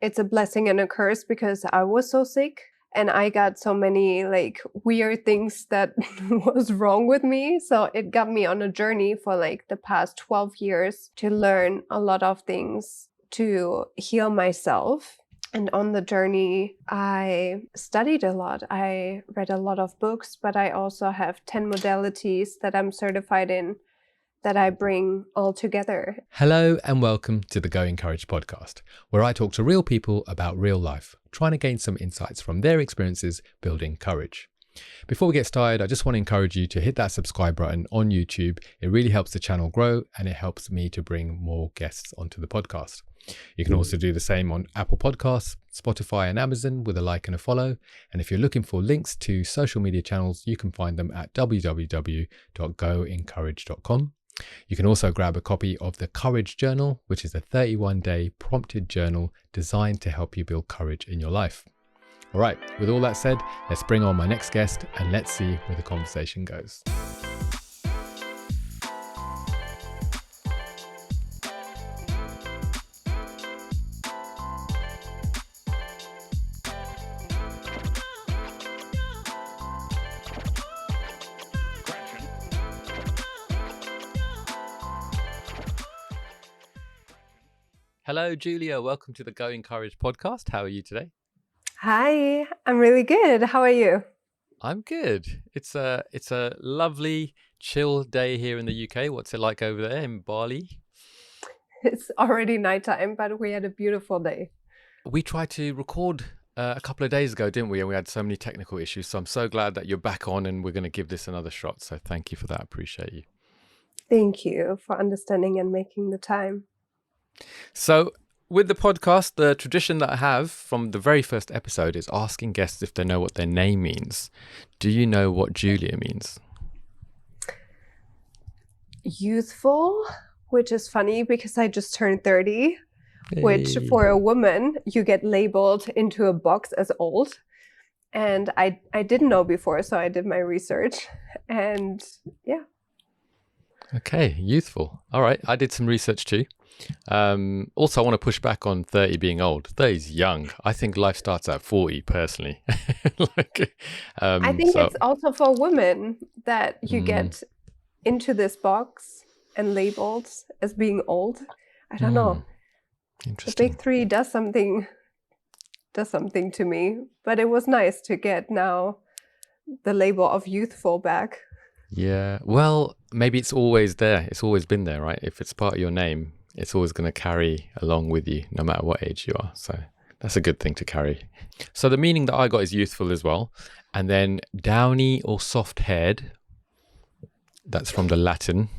it's a blessing and a curse because I was so sick and I got so many like weird things that was wrong with me. So it got me on a journey for like the past 12 years to learn a lot of things to heal myself. And on the journey, I studied a lot. I read a lot of books, but I also have 10 modalities that I'm certified in that I bring all together. Hello and welcome to the Go Encourage podcast, where I talk to real people about real life, trying to gain some insights from their experiences building courage. Before we get started, I just want to encourage you to hit that subscribe button on YouTube. It really helps the channel grow and it helps me to bring more guests onto the podcast. You can also do the same on Apple Podcasts, Spotify and Amazon with a like and a follow. And if you're looking for links to social media channels, you can find them at www.goencourage.com. You can also grab a copy of the Courage Journal, which is a 31-day prompted journal designed to help you build courage in your life. All right, with all that said, let's bring on my next guest and let's see where the conversation goes. Hello, Julia. Welcome to the Go Encourage podcast. How are you today? Hi, I'm really good. How are you? I'm good. It's a lovely, chill day here in the UK. What's it like over there in Bali? It's already nighttime, but we had a beautiful day. We tried to record a couple of days ago, didn't we? And we had so many technical issues. So I'm so glad that you're back on and we're going to give this another shot. So thank you for that. I appreciate you. Thank you for understanding and making the time. So with the podcast, the tradition that I have from the very first episode is asking guests if they know what their name means. Do you know what Julia means? Youthful, which is funny because I just turned 30, Hey. which for a woman, you get labeled into a box as old. And I didn't know before, so I did my research. And yeah. Okay, youthful. All right, I did some research too. Also, I want to push back on 30 being old. 30 is young. I think life starts at 40 personally. I think it's also for women that you get into this box and labeled as being old. I don't know. Interesting. The big three does something to me, but it was nice to get now the label of youthful back. Yeah, well, maybe it's always there. It's always been there, right? If it's part of your name, it's always going to carry along with you no matter what age you are. So that's a good thing to carry. So the meaning that I got is youthful as well. And then downy or soft-haired, that's from the Latin.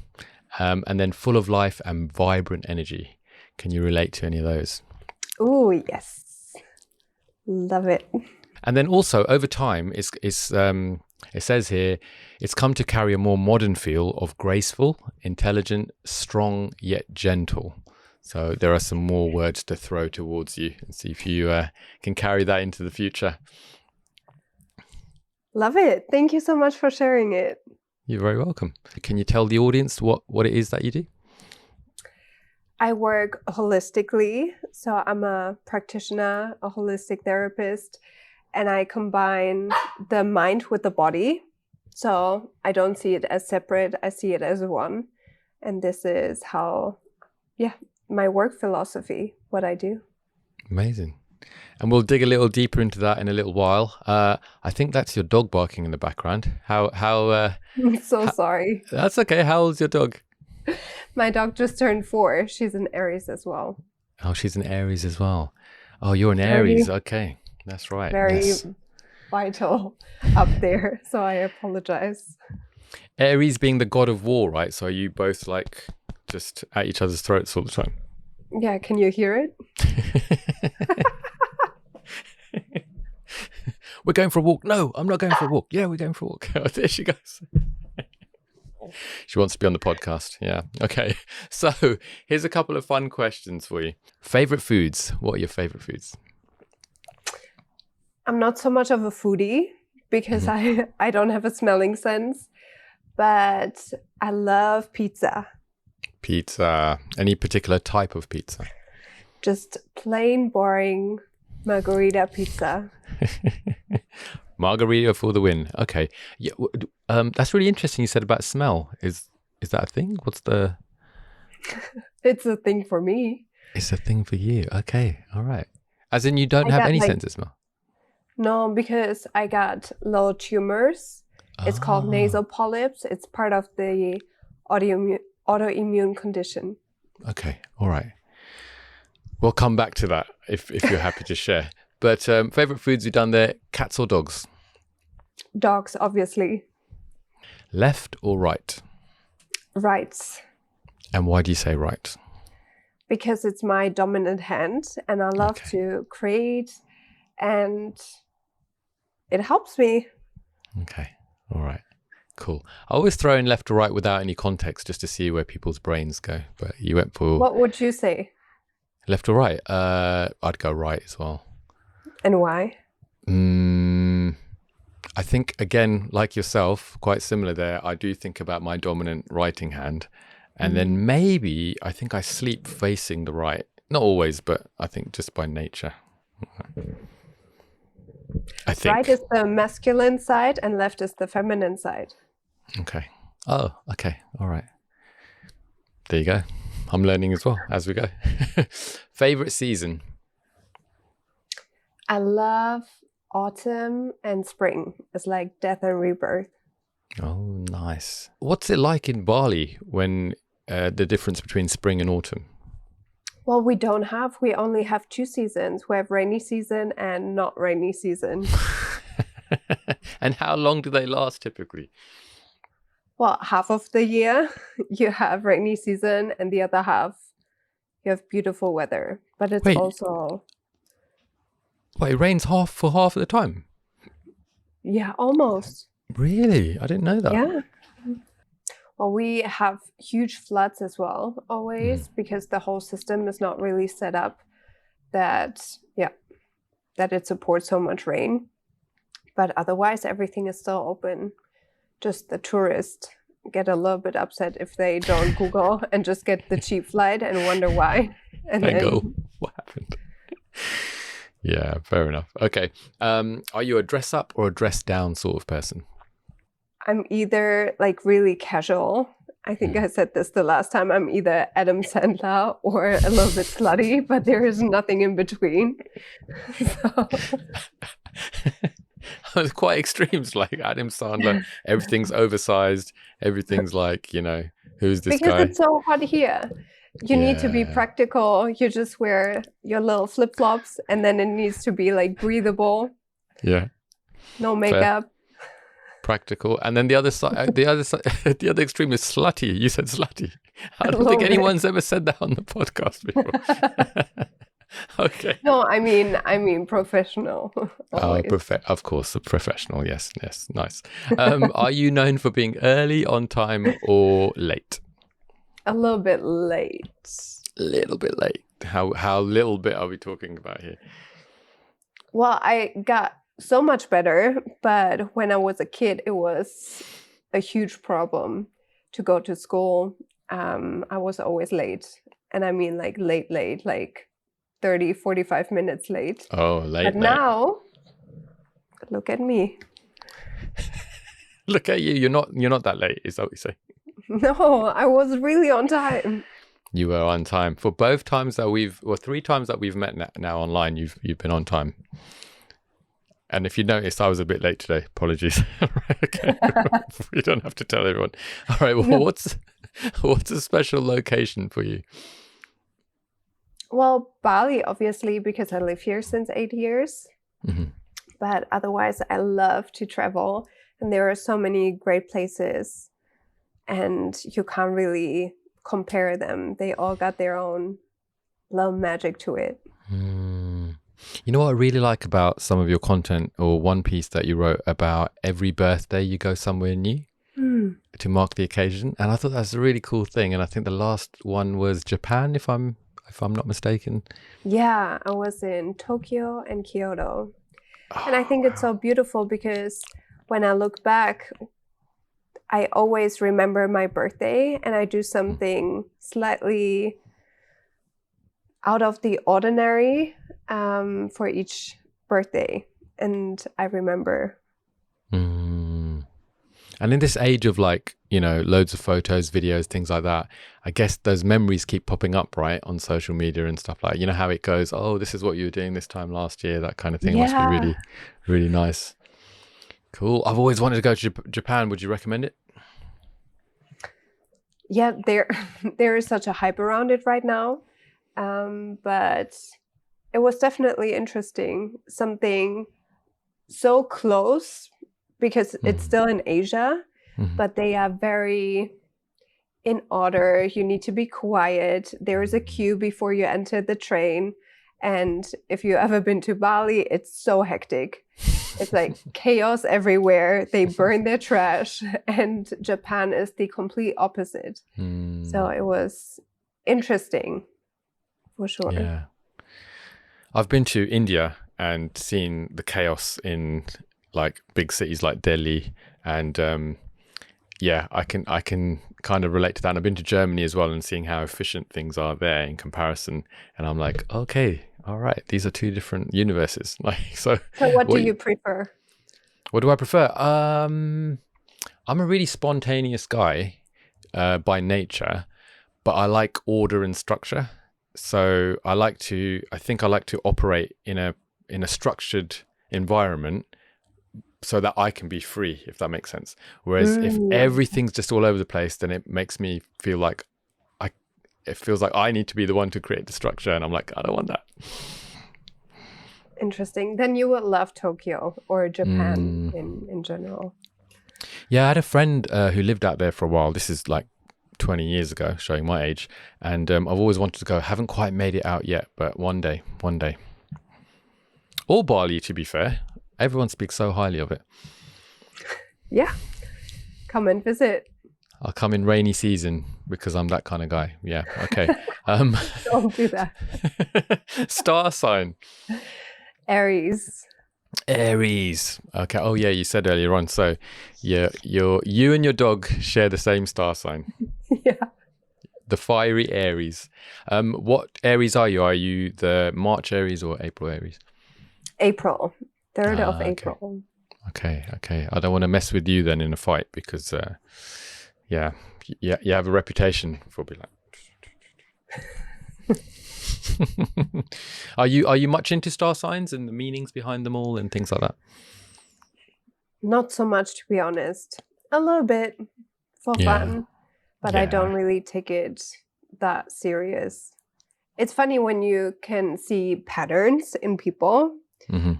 And then full of life and vibrant energy. Can you relate to any of those? Oh, yes. Love it. And then also over time, it says here, it's come to carry a more modern feel of graceful, intelligent, strong, yet gentle. So there are some more words to throw towards you and see if you can carry that into the future. Love it. Thank you so much for sharing it. You're very welcome. Can you tell the audience what it is that you do? I work holistically. So I'm a practitioner, a holistic therapist, and I combine the mind with the body. So I don't see it as separate. I see it as one. And this is how, my work philosophy, what I do. Amazing. And we'll dig a little deeper into that in a little while. I think that's your dog barking in the background. How I'm so sorry. That's okay. How old's your dog? My dog just turned 4. She's an Aries as well. Oh, she's an Aries as well. Oh, you're an Aries. Okay. That's right. Very vital up there. So I apologize. Aries being the god of war, right? So are you both like just at each other's throats all the time? Yeah. Can you hear it? We're going for a walk. No, I'm not going for a walk. Yeah, we're going for a walk. Oh, there she goes. She wants to be on the podcast. Yeah. Okay. So here's a couple of fun questions for you. Favorite foods. What are your favorite foods? I'm not so much of a foodie because I don't have a smelling sense, but I love pizza. Pizza. Any particular type of pizza? Just plain boring margarita pizza. Margarita for the win. Okay. Yeah. That's really interesting. You said about smell. Is that a thing? What's the? It's a thing for me. It's a thing for you. Okay. All right. As in, you don't I have got any like sense of smell. no, because I got little tumors. It's called nasal polyps. It's part of the autoimmune condition. Okay. All right. We'll come back to that if you're happy to share. But favorite foods you've done there, cats or dogs? Dogs, obviously. Left or right? Right. And why do you say right? Because it's my dominant hand and I love to create and it helps me. Okay. All right. Cool. I always throw in left or right without any context just to see where people's brains go. But you went for What would you say? left or right? I'd go right as well. And why? I think, again, like yourself, quite similar there. I do think about my dominant writing hand. And then maybe I think I sleep facing the right. Not always, but I think just by nature. I think. Right is the masculine side and left is the feminine side. Okay. Oh, okay. All right. There you go. I'm learning as well as we go. Favorite season? I love autumn and spring. It's like death and rebirth. Oh, nice. What's it like in Bali when the difference between spring and autumn? Well, we only have 2 seasons. We have rainy season and not rainy season. And how long do they last typically? Well, half of the year you have rainy season and the other half you have beautiful weather. But it's also... Wait, it rains half of the time? Yeah, almost. Really? I didn't know that. Yeah. Well, we have huge floods as well, always, because the whole system is not really set up that it supports so much rain. But otherwise, everything is still open. Just the tourists get a little bit upset if they don't Google and just get the cheap flight and wonder why. And then go, what happened? Yeah, fair enough. Okay. Are you a dress up or a dress down sort of person? I'm either like really casual. I think I said this the last time. I'm either Adam Sandler or a little bit slutty, but there is nothing in between. It's quite extremes, like Adam Sandler. Everything's oversized. Everything's like, who's this guy? Because it's so hot here. You need to be practical. You just wear your little flip-flops and then it needs to be like breathable. Yeah. No makeup. Fair. Practical. And then the other side, the other extreme is slutty. You said slutty. I don't think anyone's ever said that on the podcast before. Okay. No, I mean professional. Of course, a professional. Yes, nice. Are you known for being early, on time, or late? A little bit late. A little bit late. How little bit are we talking about here? Well, I got so much better, but when I was a kid, it was a huge problem to go to school. I was always late. And I mean like late, like 30, 45 minutes late. Oh, late. But now, look at me. Look at you. You're not that late, is that what you say? No, I was really on time. You were on time. For both times that 3 times that we've met now online, you've been on time. And if you noticed, I was a bit late today. Apologies. Okay. You don't have to tell everyone. All right. Well, what's a special location for you? Well, Bali, obviously, because I live here since 8 years. Mm-hmm. But otherwise, I love to travel. And there are so many great places. And you can't really compare them. They all got their own little magic to it. You know what I really like about some of your content, or one piece that you wrote about every birthday you go somewhere new to mark the occasion. And I thought that's a really cool thing. And I think the last one was Japan, if I'm not mistaken. Yeah, I was in Tokyo and Kyoto. And I think it's so beautiful because when I look back, I always remember my birthday and I do something slightly out of the ordinary for each birthday. And I remember. And in this age of like, you know, loads of photos, videos, things like that, I guess those memories keep popping up, right, on social media and stuff like, you know, how it goes, oh, this is what you were doing this time last year, that kind of thing. Must be really, really nice. Cool. I've always wanted to go to Japan. Would you recommend it? Yeah, there is such a hype around it right now. But it was definitely interesting. Something so close, because it's still in Asia, but they are very in order. You need to be quiet. There is a queue before you enter the train. And if you've ever been to Bali, it's so hectic. It's like chaos everywhere. They burn their trash. And Japan is the complete opposite. So it was interesting, for sure. Yeah. I've been to India and seen the chaos in like big cities like Delhi, and yeah, I can kind of relate to that. And I've been to Germany as well and seeing how efficient things are there in comparison, and I'm like, okay, all right, these are two different universes. Like, so what do you prefer? What do I prefer? I'm a really spontaneous guy by nature, but I like order and structure. So I think I like to operate in a structured environment so that I can be free, if that makes sense. Whereas if everything's just all over the place, then it makes me feel like it feels like I need to be the one to create the structure, and I'm like, I don't want that. Interesting. Then you would love Tokyo or Japan in general. Yeah, I had a friend who lived out there for a while. This is like 20 years ago, showing my age, and I've always wanted to go. Haven't quite made it out yet, but one day. Or Bali, to be fair. Everyone speaks so highly of it. Yeah, come and visit. I'll come in rainy season because I'm that kind of guy. Yeah, okay. Don't do that. Star sign. Aries. Okay. Oh yeah, you said earlier on. So yeah, you and your dog share the same star sign. Yeah. The fiery Aries. What Aries are you? Are you the March Aries or April Aries? April. 3rd of April. Okay. I don't want to mess with you then in a fight because, yeah, you have a reputation for being like. Are you much into star signs and the meanings behind them all and things like that? Not so much, to be honest. A little bit for fun, but I don't really take it that serious. It's funny when you can see patterns in people,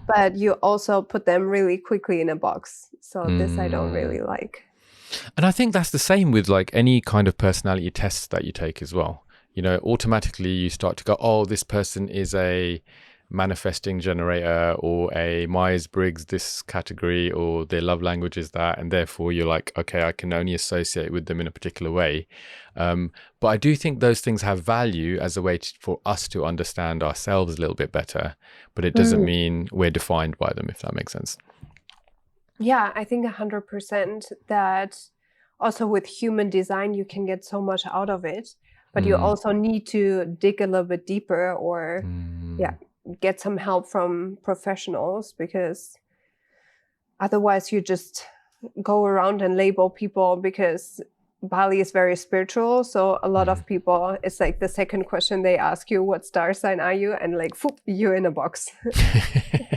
but you also put them really quickly in a box. So this I don't really like. And I think that's the same with like any kind of personality tests that you take as well. You know, automatically you start to go, oh, this person is a manifesting generator or a Myers-Briggs this category, or their love language is that, and therefore you're like, okay, I can only associate with them in a particular way. But I do think those things have value as a way for us to understand ourselves a little bit better, but it doesn't mean we're defined by them, if that makes sense. Yeah, I think 100% that also with human design, you can get so much out of it, but you also need to dig a little bit deeper or get some help from professionals, because otherwise you just go around and label people, because Bali is very spiritual. So a lot of people, it's like the second question they ask you, what star sign are you? And like, you're in a box.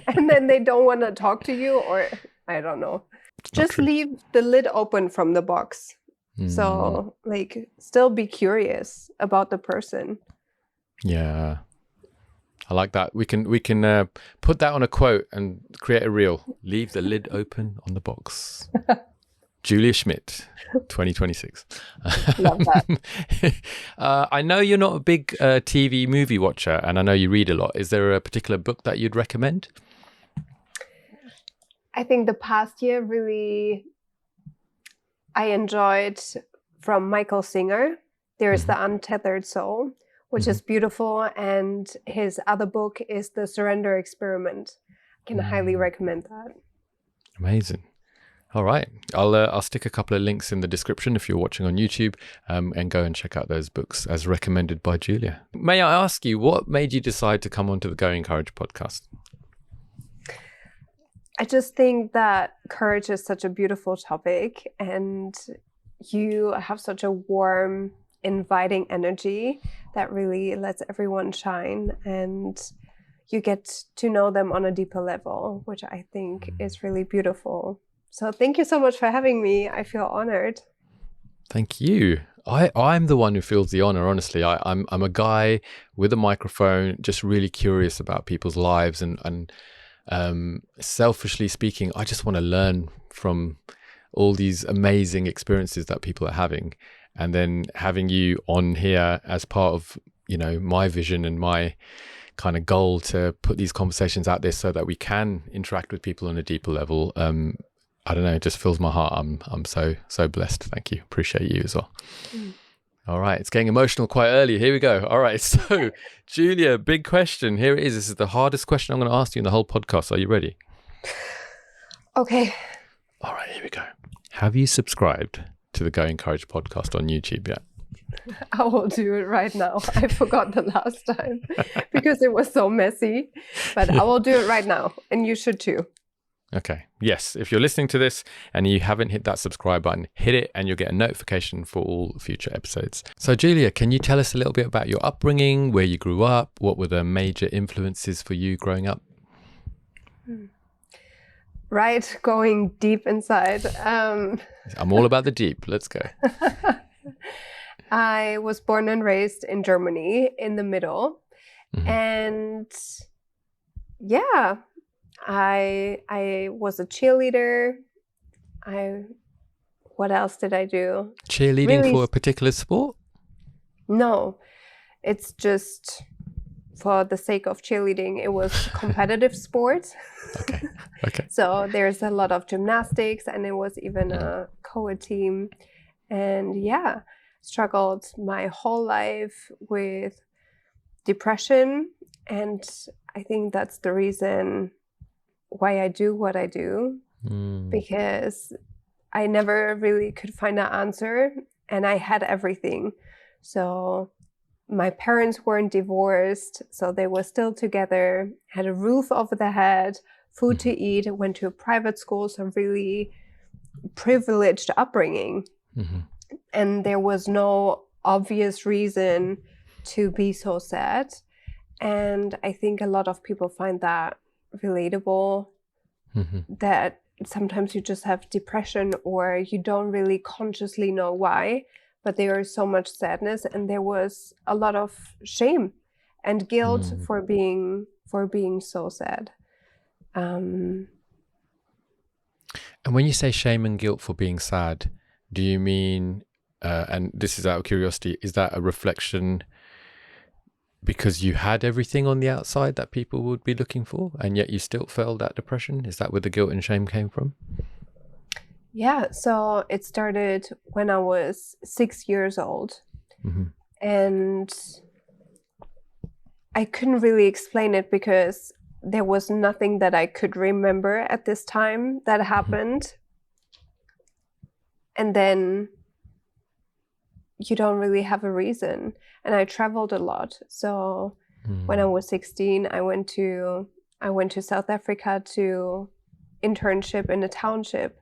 And then they don't want to talk to you, or I don't know. Just leave the lid open from the box. So like still be curious about the person. Yeah. I like that. We can put that on a quote and create a reel. Leave the lid open on the box. Julia Schmidt, 2026. Love that. I know you're not a big TV movie watcher, and I know you read a lot. Is there a particular book that you'd recommend? I think the past year really I enjoyed from Michael Singer. There's The Untethered Soul, which is beautiful. And his other book is The Surrender Experiment. I can highly recommend that. Amazing. All right. I'll stick a couple of links in the description if you're watching on YouTube, and go and check out those books as recommended by Julia. May I ask you, what made you decide to come onto the Going Courage podcast? I just think that courage is such a beautiful topic, and you have such a warm, inviting energy that really lets everyone shine, and you get to know them on a deeper level, which I think is really beautiful. So thank you so much for having me. I feel honored. Thank you. I'm the one who feels the honor, honestly. I'm a guy with a microphone, just really curious about people's lives, and selfishly speaking, I just want to learn from all these amazing experiences that people are having. And then having you on here as part of, my vision and my kind of goal to put these conversations out there so that we can interact with people on a deeper level. I don't know, it just fills my heart. I'm so blessed. Thank you. Appreciate you as well. All right, it's getting emotional quite early. Here we go. All right, so Julia, big question. Here it is. This is the hardest question I'm going to ask you in the whole podcast. Are you ready? Okay. All right, here we go. Have you subscribed to the Going Courage podcast on YouTube yet? I will do it right now. I forgot the last time because it was so messy, but I will do it right now, and you should too. Okay. Yes. If you're listening to this and you haven't hit that subscribe button, hit it and you'll get a notification for all future episodes. So Julia, can you tell us a little bit about your upbringing, where you grew up? What were the major influences for you growing up? Right. Going deep inside. I'm all about the deep. Let's go. I was born and raised in Germany in the middle. Mm-hmm. And yeah, I was a cheerleader. What else did I do? Cheerleading for a particular sport? No, it's just for the sake of cheerleading. It was competitive sport. Okay. So there's a lot of gymnastics, and it was even a co-ed team. And yeah, struggled my whole life with depression. And I think that's the reason why I do what I do, because I never really could find an answer, and I had everything. So my parents weren't divorced, so they were still together, had a roof over their head, food to eat, went to a private school, so really privileged upbringing. Mm-hmm. And there was no obvious reason to be so sad. And I think a lot of people find that relatable, that sometimes you just have depression or you don't really consciously know why, but there is so much sadness, and there was a lot of shame and guilt for being so sad. And when you say shame and guilt for being sad, do you mean, and this is out of curiosity, is that a reflection because you had everything on the outside that people would be looking for, and yet you still felt that depression? Is that where the guilt and shame came from? Yeah, so it started when I was 6 years old. And I couldn't really explain it because there was nothing that I could remember at this time that happened. And then you don't really have a reason. And I traveled a lot. So when I was 16, I went to South Africa to internship in a township.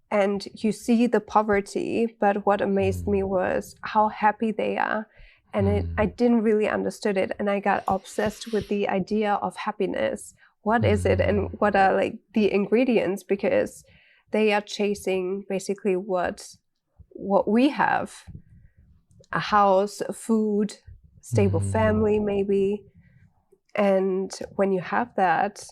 And you see the poverty, but what amazed me was how happy they are. And I didn't really understood it. And I got obsessed with the idea of happiness. What is it? And what are like the ingredients? Because they are chasing basically what we have. A house, food, stable family maybe. And when you have that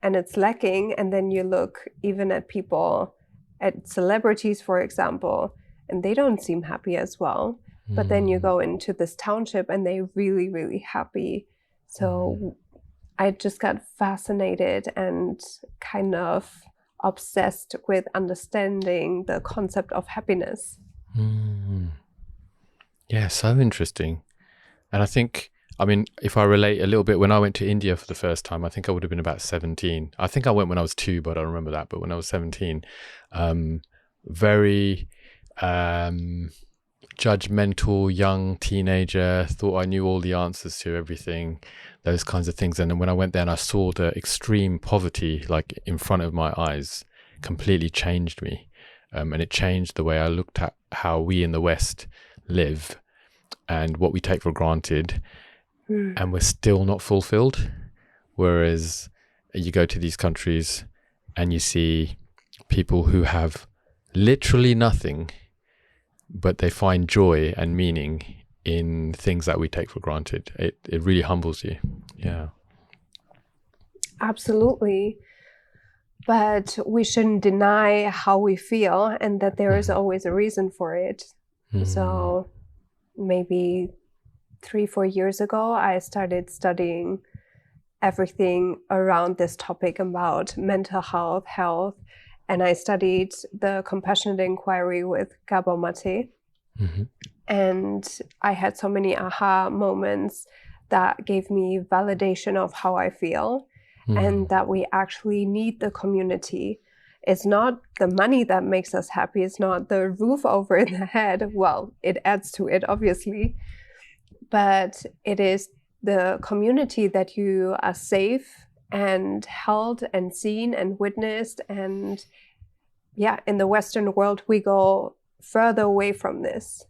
and it's lacking, and then you look even at people, at celebrities, for example, and they don't seem happy as well. But then you go into this township and they're really, really happy. So I just got fascinated and kind of obsessed with understanding the concept of happiness. Yeah, so interesting. And I think I mean, if I relate a little bit, when I went to India for the first time, I think I would have been about 17. I think I went when I was 2, but I don't remember that. But when I was 17, very judgmental young teenager, thought I knew all the answers to everything, those kinds of things. And then when I went there and I saw the extreme poverty like in front of my eyes, completely changed me. And it changed the way I looked at how we in the West live and what we take for granted. And we're still not fulfilled. Whereas you go to these countries and you see people who have literally nothing, but they find joy and meaning in things that we take for granted. It really humbles you. Yeah. Absolutely. But we shouldn't deny how we feel and that there is always a reason for it. So maybe 3-4 years ago, I started studying everything around this topic about mental health, and I studied the compassionate inquiry with Gabor Mate. And I had so many aha moments that gave me validation of how I feel, and that we actually need the community. It's not the money that makes us happy. It's not the roof over the head. Well, it adds to it, obviously. But it is the community that you are safe and held and seen and witnessed. And yeah, in the Western world, we go further away from this.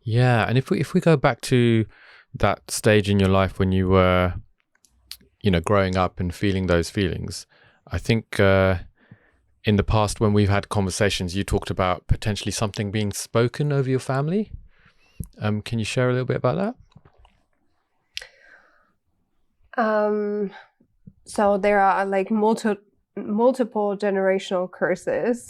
Yeah. And if we go back to that stage in your life when you were, growing up and feeling those feelings, I think in the past when we've had conversations, you talked about potentially something being spoken over your family. Can you share a little bit about that? So there are like multiple generational curses,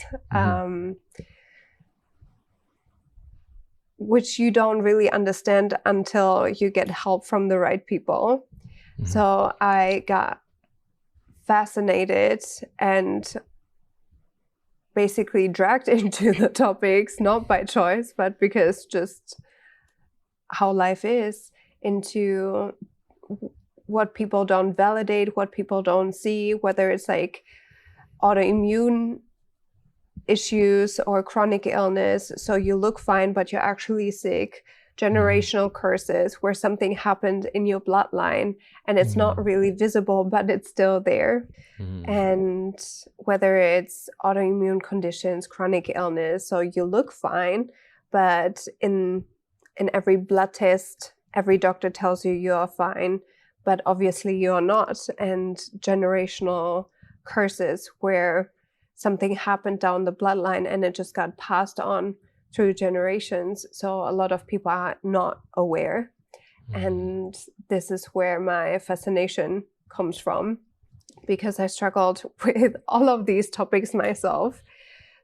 which you don't really understand until you get help from the right people. So I got fascinated and basically dragged into the topics, not by choice, but because just how life is, into what people don't validate, what people don't see, whether it's like autoimmune issues or chronic illness. So you look fine, but you're actually sick. Generational curses where something happened in your bloodline and it's not really visible, but it's still there. And whether it's autoimmune conditions, chronic illness, so you look fine, but in every blood test, every doctor tells you you're fine, but obviously you're not. And generational curses where something happened down the bloodline and it just got passed on through generations. So a lot of people are not aware. And this is where my fascination comes from, because I struggled with all of these topics myself.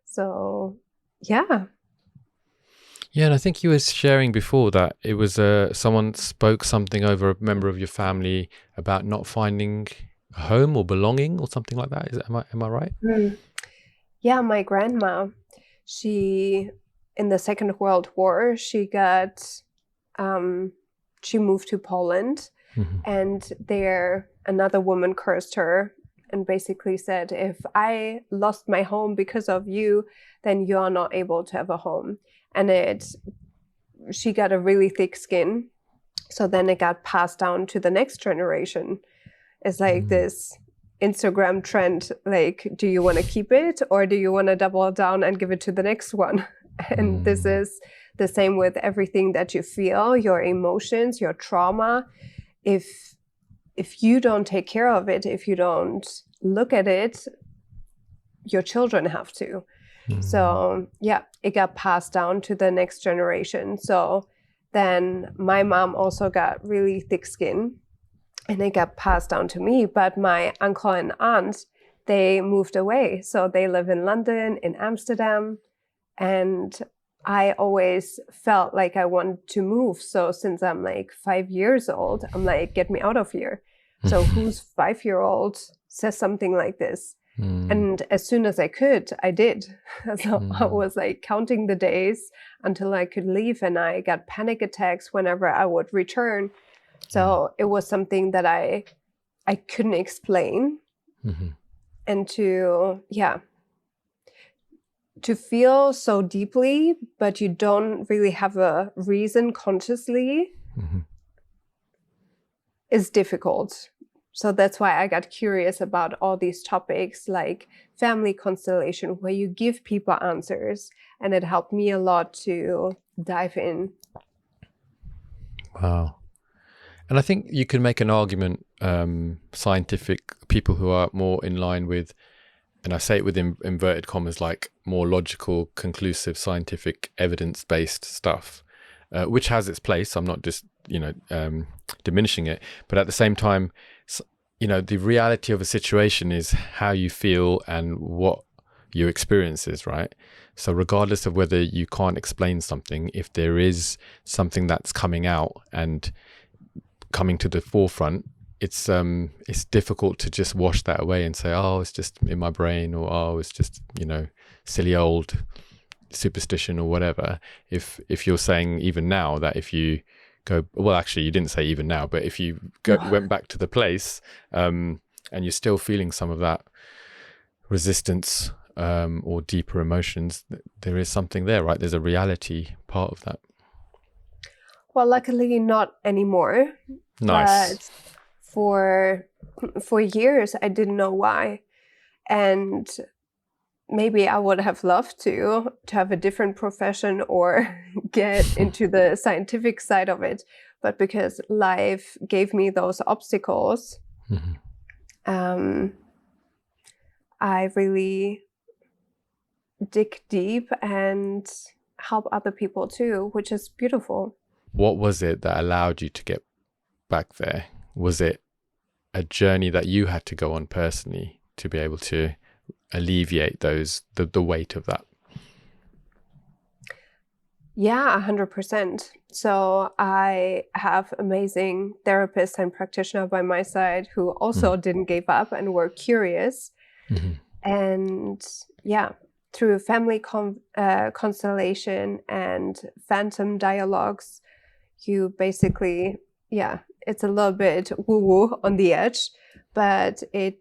So, yeah. Yeah, and I think you were sharing before that it was someone spoke something over a member of your family about not finding a home or belonging or something like that. Am I right? Yeah, my grandma, she, in the Second World War, she moved to Poland, and there another woman cursed her and basically said, if I lost my home because of you, then you are not able to have a home. And she got a really thick skin. So then it got passed down to the next generation. It's like this Instagram trend, like, do you want to keep it or do you want to double down and give it to the next one? And this is the same with everything that you feel, your emotions, your trauma. If you don't take care of it, if you don't look at it, your children have to. So yeah, it got passed down to the next generation. So then my mom also got really thick skin and it got passed down to me. But my uncle and aunt, they moved away. So they live in London, in Amsterdam. And I always felt like I wanted to move. So since I'm like 5 years old, I'm like, get me out of here. So whose 5-year-old says something like this? And as soon as I could, I did. So I was like counting the days until I could leave, and I got panic attacks whenever I would return. So it was something that I couldn't explain. And to feel so deeply, but you don't really have a reason consciously, is difficult. So that's why I got curious about all these topics like family constellation, where you give people answers. And it helped me a lot to dive in. Wow. And I think you can make an argument, scientific people who are more in line with, and I say it with inverted commas, like more logical, conclusive, scientific, evidence-based stuff, which has its place. I'm not just, diminishing it, but at the same time, the reality of a situation is how you feel and what your experience is, right? So regardless of whether you can't explain something, if there is something that's coming out and coming to the forefront, it's difficult to just wash that away and say, oh, it's just in my brain, or oh, it's just silly old superstition or whatever. If you're saying even now that if you go, well, actually you didn't say even now, but if you went back to the place and you're still feeling some of that resistance or deeper emotions, there is something there, right? There's a reality part of that. Well, luckily not anymore. Nice. But for years I didn't know why, and maybe I would have loved to have a different profession or get into the scientific side of it, but because life gave me those obstacles, I really dig deep and help other people too, which is beautiful. What was it that allowed you to get back there? Was it a journey that you had to go on personally to be able to alleviate the weight of that? Yeah, 100%. So I have amazing therapists and practitioners by my side who also didn't give up and were curious. And through family constellation and phantom dialogues, you basically, it's a little bit woo-woo on the edge, but it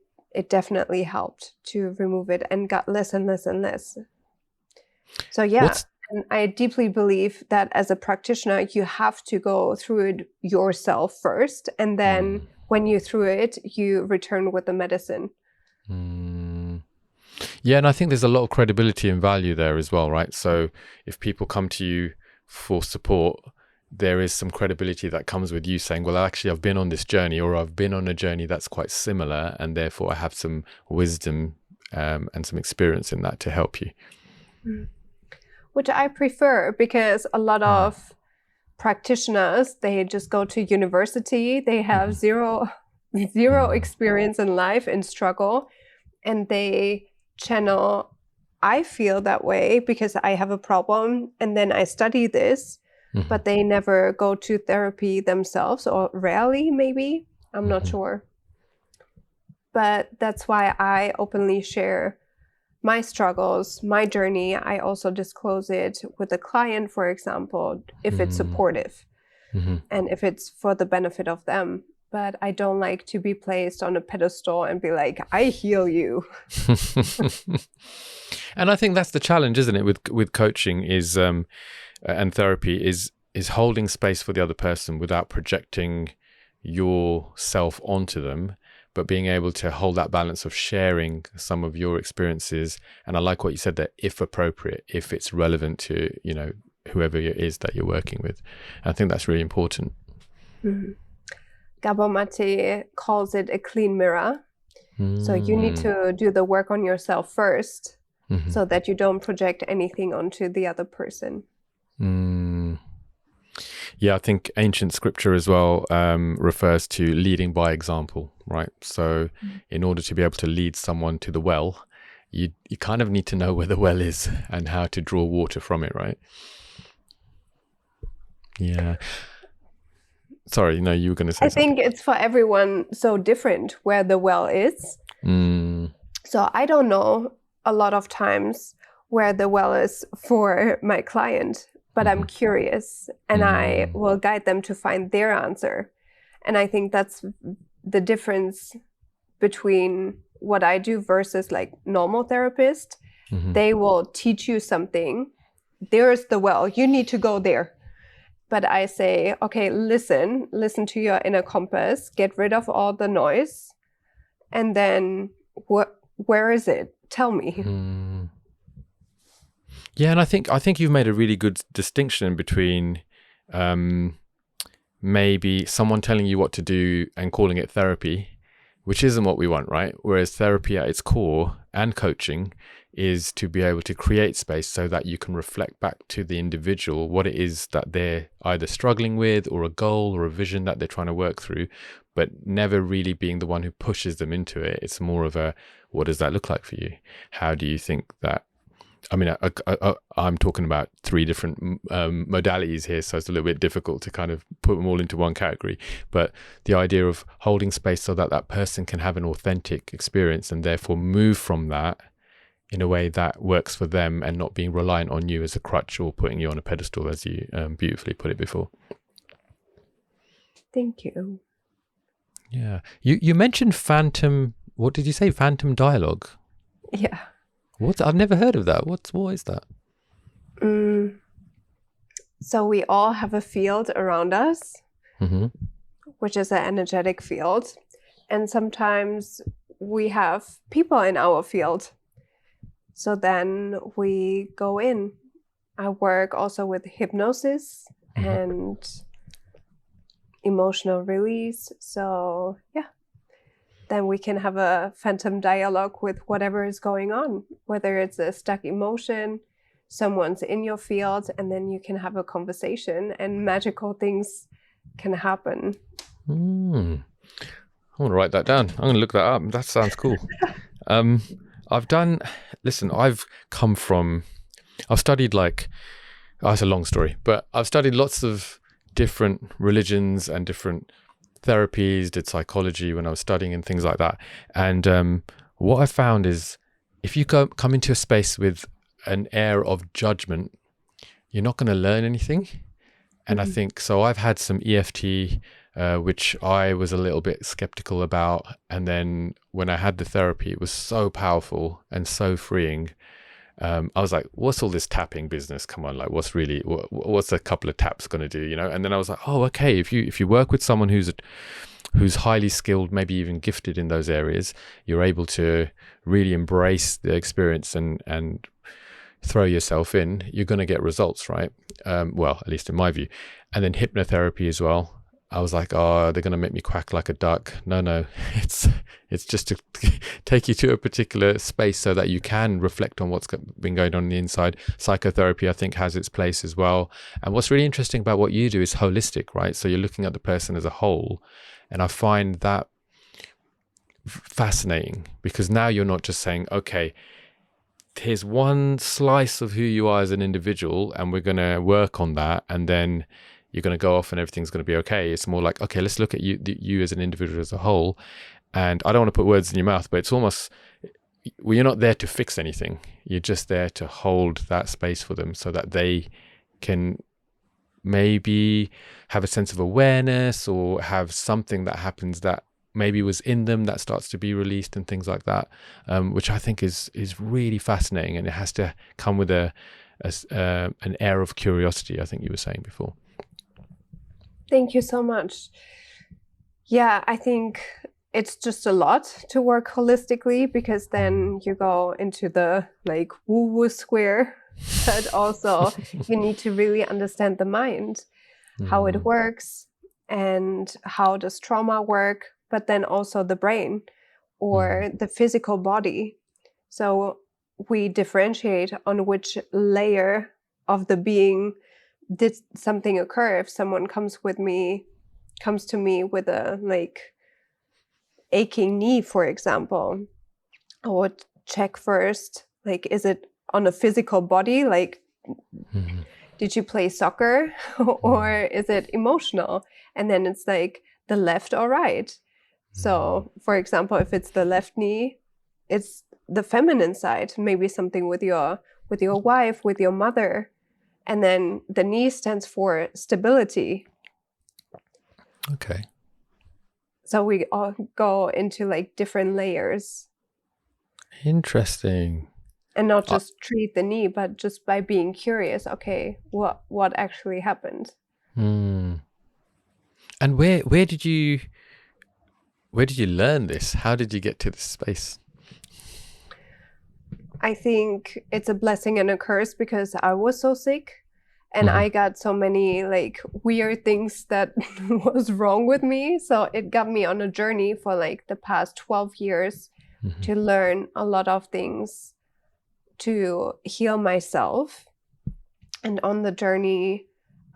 definitely helped to remove it and got less and less and less. So and I deeply believe that as a practitioner, you have to go through it yourself first. And then when you're through it, you return with the medicine. Yeah, and I think there's a lot of credibility and value there as well, right? So if people come to you for support, there is some credibility that comes with you saying, well, actually, I've been on this journey, or I've been on a journey that's quite similar, and therefore I have some wisdom and some experience in that to help you. Which I prefer, because a lot of practitioners, they just go to university, they have zero experience in life and struggle, and they channel, I feel that way because I have a problem and then I study this, but they never go to therapy themselves, or rarely, maybe, I'm not sure. But that's why I openly share my struggles, my journey. I also disclose it with a client, for example, if it's supportive and if it's for the benefit of them. But I don't like to be placed on a pedestal and be like, I heal you. And I think that's the challenge, isn't it, with coaching is and therapy is holding space for the other person without projecting yourself onto them, but being able to hold that balance of sharing some of your experiences. And I like what you said there, if appropriate, if it's relevant to, whoever it is that you're working with. I think that's really important. Gabor Mate calls it a clean mirror. So you need to do the work on yourself first, so that you don't project anything onto the other person. Yeah, I think ancient scripture as well refers to leading by example, right? So in order to be able to lead someone to the well, you kind of need to know where the well is and how to draw water from it, right? Yeah. Sorry, no, you were going to say something. I think it's for everyone so different where the well is. So I don't know a lot of times where the well is for my client, but I'm curious and I will guide them to find their answer. And I think that's the difference between what I do versus like normal therapist. They will teach you something. There's the well, you need to go there. But I say, okay, listen to your inner compass, get rid of all the noise. And then where is it? Tell me. Yeah, and I think you've made a really good distinction between maybe someone telling you what to do and calling it therapy, which isn't what we want, right? Whereas therapy at its core and coaching is to be able to create space so that you can reflect back to the individual what it is that they're either struggling with, or a goal or a vision that they're trying to work through, but never really being the one who pushes them into it. It's more of a, what does that look like for you? How do you think that, I mean, I'm talking about 3 different modalities here, so it's a little bit difficult to kind of put them all into one category. But the idea of holding space so that that person can have an authentic experience and therefore move from that in a way that works for them, and not being reliant on you as a crutch or putting you on a pedestal, as you beautifully put it before. Thank you. Yeah. You mentioned phantom, what did you say? Phantom dialogue? Yeah. What? I've never heard of that. What is that? So we all have a field around us, which is an energetic field. And sometimes we have people in our field. So then we go in. I work also with hypnosis and emotional release. So yeah, then we can have a phantom dialogue with whatever is going on, whether it's a stuck emotion, someone's in your field, and then you can have a conversation and magical things can happen. I want to write that down. I'm going to look that up. That sounds cool. I've studied it's a long story, but I've studied lots of different religions and different therapies, did psychology when I was studying and things like that. And what I found is, if you come into a space with an air of judgment, you're not going to learn anything. And I think, so I've had some EFT, which I was a little bit skeptical about. And then when I had the therapy, it was so powerful and so freeing. I was like, what's all this tapping business? Come on, like what's a couple of taps going to do, you know? And then I was like, oh, okay. If you work with someone who's highly skilled, maybe even gifted in those areas, you're able to really embrace the experience and throw yourself in, you're going to get results, right? Well, at least in my view. And then hypnotherapy as well. I was like, oh, they're going to make me quack like a duck. No, it's just to take you to a particular space so that you can reflect on what's been going on the inside. Psychotherapy, I think, has its place as well. And what's really interesting about what you do is holistic, right? So you're looking at the person as a whole. And I find that fascinating, because now you're not just saying, okay, here's one slice of who you are as an individual, and we're going to work on that, and then you're going to go off and everything's going to be okay. It's more like, okay, let's look at you as an individual as a whole. And I don't want to put words in your mouth, but it's almost, well, you're not there to fix anything. You're just there to hold that space for them so that they can maybe have a sense of awareness, or have something that happens that maybe was in them that starts to be released, and things like that, which I think is really fascinating. And it has to come with an air of curiosity, I think you were saying before. Thank you so much. Yeah, I think it's just a lot to work holistically, because then you go into the like woo-woo square, but also you need to really understand the mind, how it works, and how does trauma work, but then also the brain or the physical body. So we differentiate on which layer of the being did something occur. If someone comes to me with a like aching knee, for example, I would check first, like, is it on a physical body? Like, did you play soccer? Or is it emotional? And then it's like the left or right. So, for example, if it's the left knee, it's the feminine side, maybe something with your wife, with your mother. And then the knee stands for stability. Okay. So we all go into like different layers. Interesting. And not just treat the knee, but just by being curious, okay, what actually happened? And where did you learn this? How did you get to this space? I think it's a blessing and a curse because I was so sick and I got so many like weird things that was wrong with me. So it got me on a journey for like the past 12 years to learn a lot of things, to heal myself. And on the journey,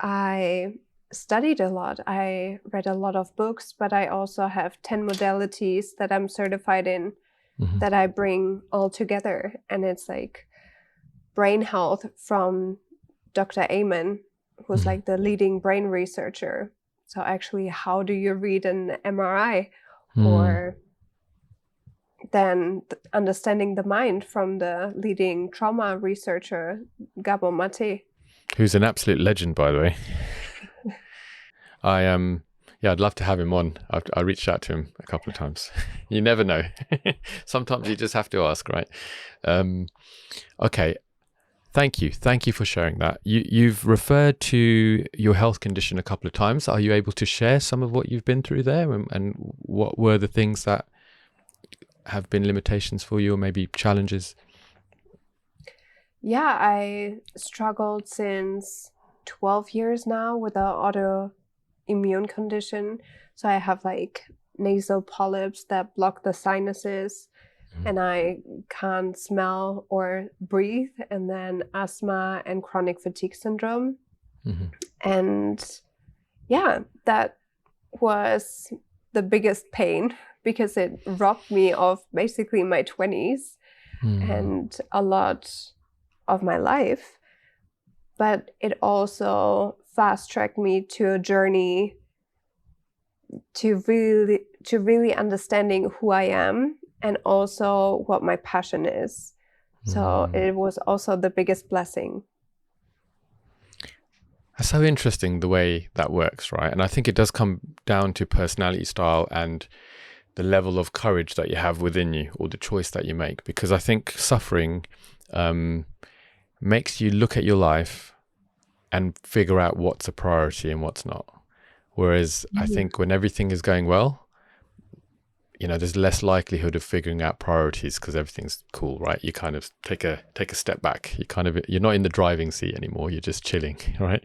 I studied a lot. I read a lot of books, but I also have 10 modalities that I'm certified in that I bring all together. And it's like brain health from Dr. Amen, who's like the leading brain researcher. So actually, how do you read an MRI? Or then understanding the mind from the leading trauma researcher, Gabor Mate. Who's an absolute legend, by the way. I'd love to have him on. I reached out to him a couple of times. You never know. Sometimes you just have to ask, right? Okay. Thank you for sharing that. You've referred to your health condition a couple of times. Are you able to share some of what you've been through there, and what were the things that have been limitations for you, or maybe challenges? Yeah, I struggled since 12 years now with an autoimmune condition. So I have like nasal polyps that block the sinuses, and I can't smell or breathe, and then asthma and chronic fatigue syndrome. And yeah, that was the biggest pain because it robbed me of basically my 20s and a lot of my life. But it also fast-tracked me to a journey to really understanding who I am and also what my passion is. So it was also the biggest blessing. That's so interesting the way that works, right? And I think it does come down to personality style and the level of courage that you have within you, or the choice that you make. Because I think suffering makes you look at your life and figure out what's a priority and what's not. Whereas I think when everything is going well, there's less likelihood of figuring out priorities because everything's cool, right? You kind of take a step back. You're not in the driving seat anymore. You're just chilling, right?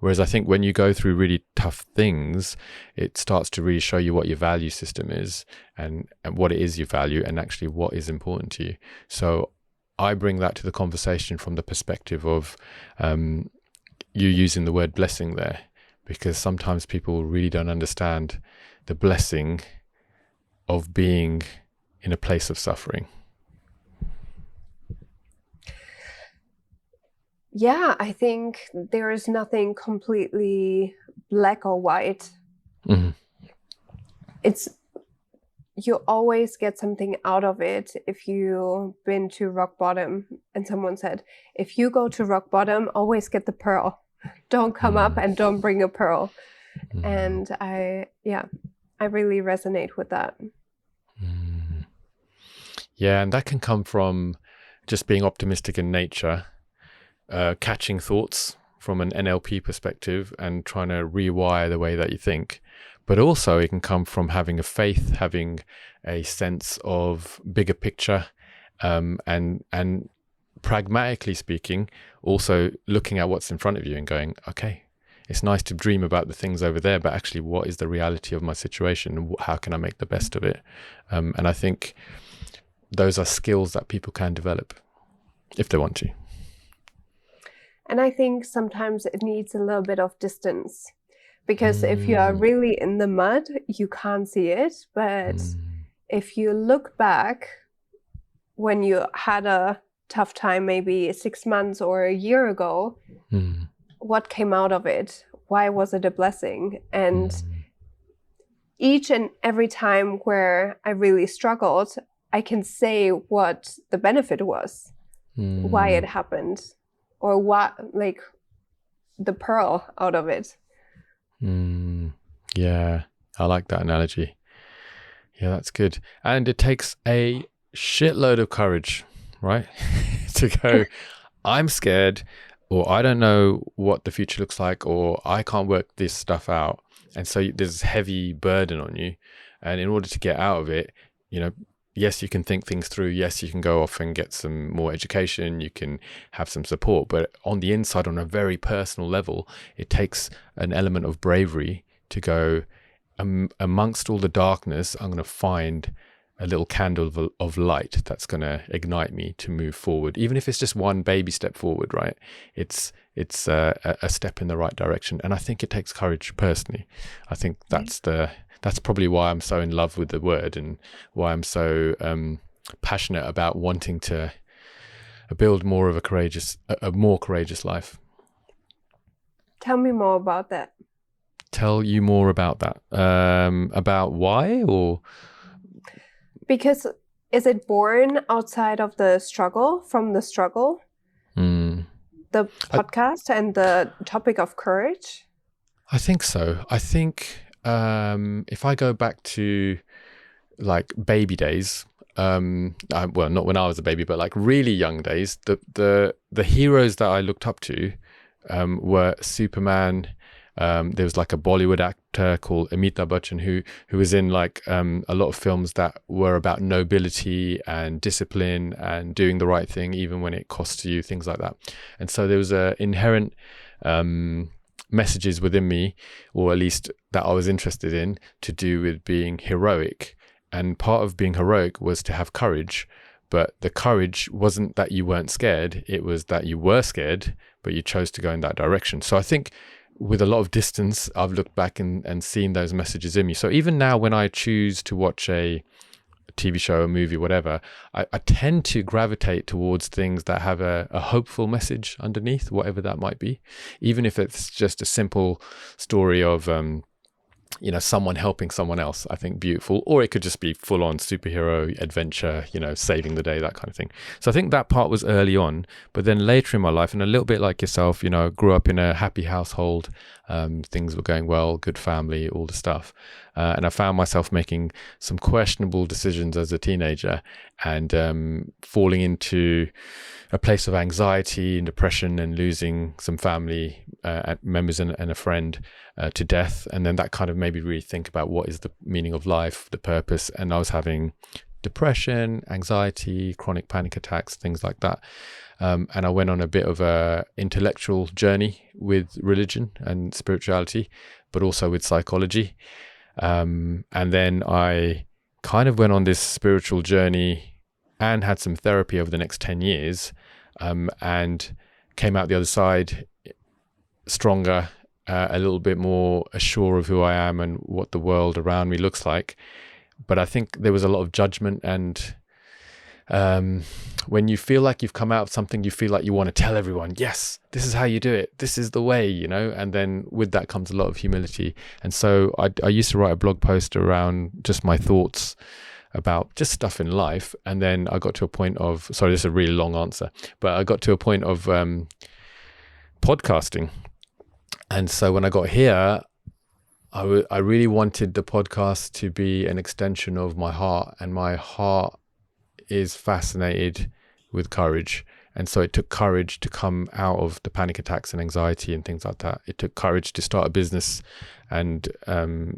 Whereas I think when you go through really tough things, it starts to really show you what your value system is and what it is you value and actually what is important to you. So I bring that to the conversation from the perspective of you using the word blessing there, because sometimes people really don't understand the blessing of being in a place of suffering. Yeah, I think there is nothing completely black or white. You always get something out of it. If you've been to rock bottom and someone said, if you go to rock bottom, always get the pearl. Don't come up and don't bring a pearl. And I really resonate with that. Yeah, and that can come from just being optimistic in nature, catching thoughts from an NLP perspective and trying to rewire the way that you think. But also it can come from having a faith, having a sense of bigger picture, and pragmatically speaking, also looking at what's in front of you and going, okay, it's nice to dream about the things over there, but actually what is the reality of my situation? How can I make the best of it? And I think those are skills that people can develop if they want to. And I think sometimes it needs a little bit of distance, because if you are really in the mud, you can't see it. But if you look back when you had a tough time, maybe 6 months or a year ago, what came out of it? Why was it a blessing? And each and every time where I really struggled, I can say what the benefit was, why it happened, or what, like, the pearl out of it. Yeah, I like that analogy. Yeah, that's good. And it takes a shitload of courage, right? To go, I'm scared, or I don't know what the future looks like, or I can't work this stuff out. And so there's heavy burden on you. And in order to get out of it, yes, you can think things through. Yes, you can go off and get some more education. You can have some support. But on the inside, on a very personal level, it takes an element of bravery to go, amongst all the darkness, I'm going to find a little candle of light that's going to ignite me to move forward, even if it's just one baby step forward, right? It's a step in the right direction. And I think it takes courage personally. I think that's probably why I'm so in love with the word, and why I'm so passionate about wanting to build more of a more courageous life. Tell me more about that. Tell you more about that. About why, or? Because is it born outside of the struggle, from the struggle? The podcast and the topic of courage? I think so. I think if I go back to like baby days, well, not when I was a baby, but like really young days, the heroes that I looked up to were Superman. There was like a Bollywood actor called Amitabh Bachchan who was in like a lot of films that were about nobility and discipline and doing the right thing even when it costs you, things like that. And so there was a inherent messages within me, or at least that I was interested in, to do with being heroic. And part of being heroic was to have courage. But the courage wasn't that you weren't scared, it was that you were scared, but you chose to go in that direction. So I think with a lot of distance, I've looked back and seen those messages in me. So even now, when I choose to watch a TV show, a movie, whatever, I tend to gravitate towards things that have a hopeful message underneath, whatever that might be. Even if it's just a simple story of, someone helping someone else, I think beautiful. Or it could just be full on superhero adventure, saving the day, that kind of thing. So I think that part was early on, but then later in my life, and a little bit like yourself, grew up in a happy household. Things were going well, good family, all the stuff. And I found myself making some questionable decisions as a teenager, and falling into a place of anxiety and depression, and losing some family members and a friend to death. And then that kind of made me really think about what is the meaning of life, the purpose. And I was having depression, anxiety, chronic panic attacks, things like that. And I went on a bit of a intellectual journey with religion and spirituality, but also with psychology. And then I kind of went on this spiritual journey and had some therapy over the next 10 years, and came out the other side stronger, a little bit more assured of who I am and what the world around me looks like. But I think there was a lot of judgment, and when you feel like you've come out of something, you feel like you want to tell everyone, yes, this is how you do it, this is the way, and then with that comes a lot of humility. And so I used to write a blog post around just my thoughts about just stuff in life. And then I got to a point of, sorry, this is a really long answer, but I got to a point of podcasting. And so when I got here, I really wanted the podcast to be an extension of my heart, and my heart is fascinated with courage. And so it took courage to come out of the panic attacks and anxiety and things like that. It took courage to start a business and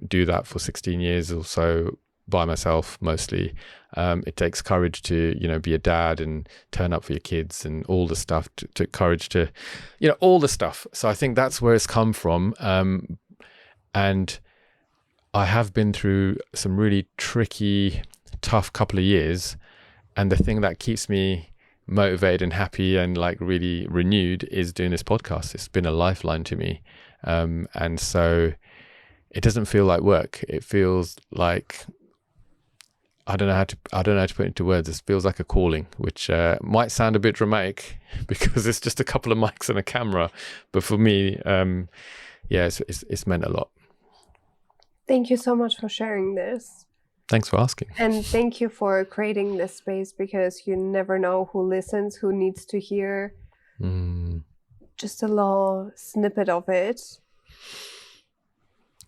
do that for 16 years or so by myself mostly. It takes courage to, be a dad and turn up for your kids and all the stuff. It took courage to, all the stuff. So I think that's where it's come from. And I have been through some really tricky, tough couple of years. And the thing that keeps me motivated and happy and like really renewed is doing this podcast. It's been a lifeline to me. And so it doesn't feel like work. It feels like, I don't know how to put it into words. It feels like a calling, which might sound a bit dramatic because it's just a couple of mics and a camera. But for me, it's meant a lot. Thank you so much for sharing this. Thanks for asking. And thank you for creating this space, because you never know who listens, who needs to hear just a little snippet of it.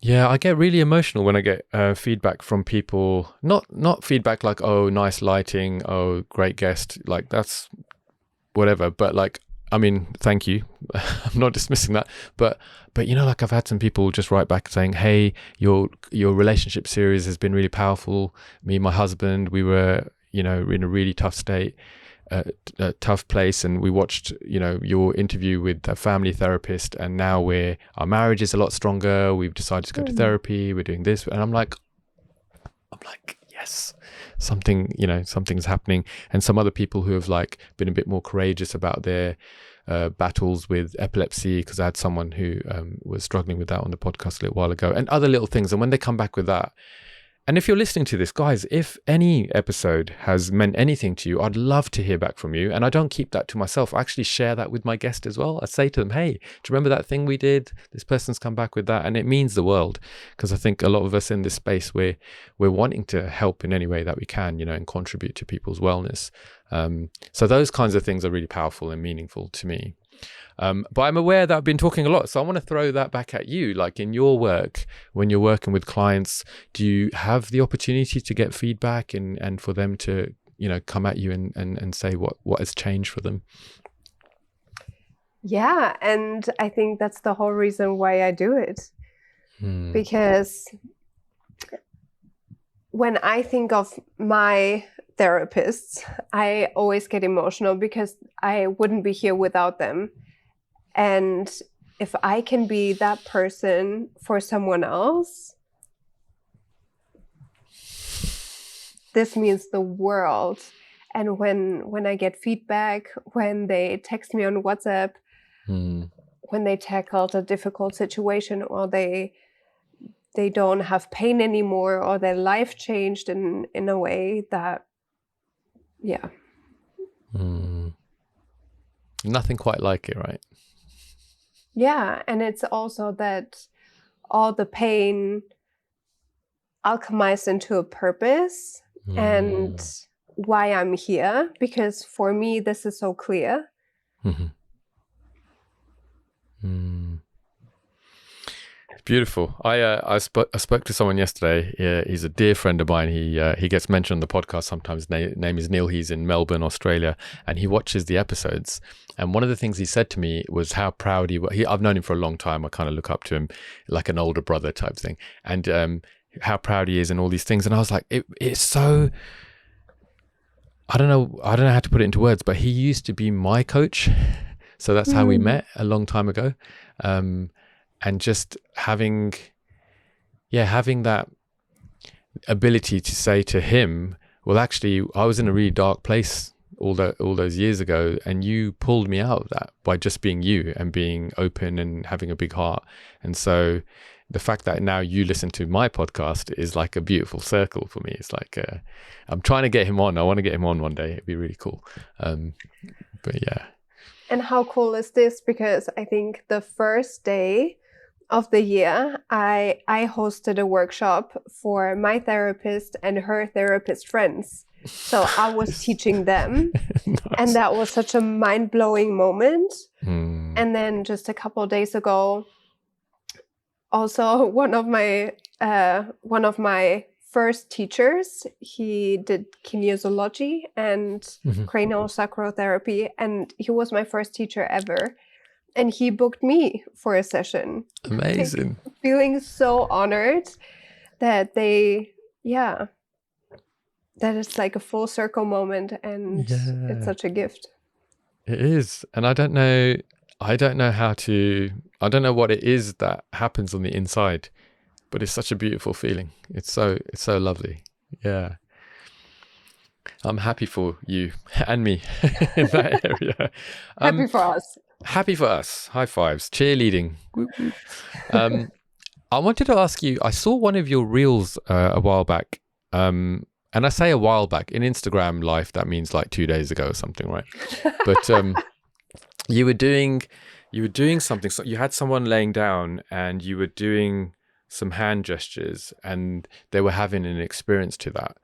Yeah, I get really emotional when I get feedback from people. Not feedback like, oh, nice lighting, oh, great guest, like that's whatever. But like, I mean, thank you. I'm not dismissing that. But you know, like I've had some people just write back saying, hey, your relationship series has been really powerful. Me and my husband, we were, you know, in a really tough state. A tough place, and we watched, you know, your interview with a family therapist, and now our marriage is a lot stronger. We've decided to go to therapy. We're doing this, and I'm like, yes, something's happening. And some other people who have like been a bit more courageous about their battles with epilepsy, because I had someone who was struggling with that on the podcast a little while ago, and other little things. And when they come back with that. And if you're listening to this, guys, if any episode has meant anything to you, I'd love to hear back from you. And I don't keep that to myself. I actually share that with my guest as well. I say to them, hey, do you remember that thing we did? This person's come back with that. And it means the world, because I think a lot of us in this space, we're wanting to help in any way that we can, you know, and contribute to people's wellness. So those kinds of things are really powerful and meaningful to me. But I'm aware that I've been talking a lot, so I want to throw that back at you. Like in your work, when you're working with clients, do you have the opportunity to get feedback and for them to, you know, come at you and say what has changed for them? Yeah, and I think that's the whole reason why I do it. Because when I think of my therapists, I always get emotional, because I wouldn't be here without them. And if I can be that person for someone else, this means the world. And when I get feedback, when they text me on WhatsApp, when they tackled a difficult situation, or they don't have pain anymore, or their life changed in a way that, yeah. Nothing quite like it, right? Yeah, and it's also that all the pain alchemized into a purpose and why I'm here, because for me, this is so clear. Beautiful. I spoke to someone yesterday. He's a dear friend of mine. He gets mentioned on the podcast sometimes. Name is Neil. He's in Melbourne, Australia, and he watches the episodes. And one of the things he said to me was how proud he was. I've known him for a long time. I kind of look up to him like an older brother type thing, and how proud he is and all these things. And I was like, it's so. I don't know how to put it into words, but he used to be my coach, so that's how we met a long time ago. And just having that ability to say to him, well, actually, I was in a really dark place all those years ago, and you pulled me out of that by just being you and being open and having a big heart. And so the fact that now you listen to my podcast is like a beautiful circle for me. It's like, I'm trying to get him on. I want to get him on one day. It'd be really cool. But yeah. And how cool is this? Because I think the first day of the year, I hosted a workshop for my therapist and her therapist friends. So I was teaching them. Nice. And that was such a mind-blowing moment. And then just a couple of days ago, also one of my first teachers, he did kinesiology and cranial sacral therapy, and he was my first teacher ever. And he booked me for a session. Amazing. Like, feeling so honored that that it's like a full circle moment, and it's such a gift. It is. And I don't know what it is that happens on the inside, but it's such a beautiful feeling. It's so lovely. Yeah. I'm happy for you and me in that area. Happy for us. Happy for us. High fives. Cheerleading. I wanted to ask you, I saw one of your reels a while back. And I say a while back, in Instagram life, that means like 2 days ago or something, right? But you were doing something. So you had someone laying down and you were doing some hand gestures, and they were having an experience to that.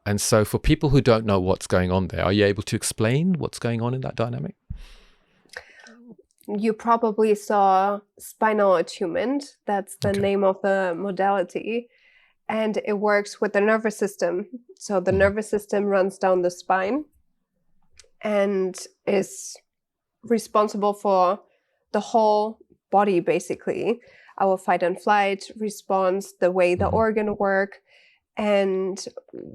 And so for people who don't know what's going on there, are you able to explain what's going on in that dynamic? You probably saw Spinal attunement. That's the name of the modality. And it works with the nervous system. So the nervous system runs down the spine and is responsible for the whole body, basically. Our fight and flight response, the way the organ work. And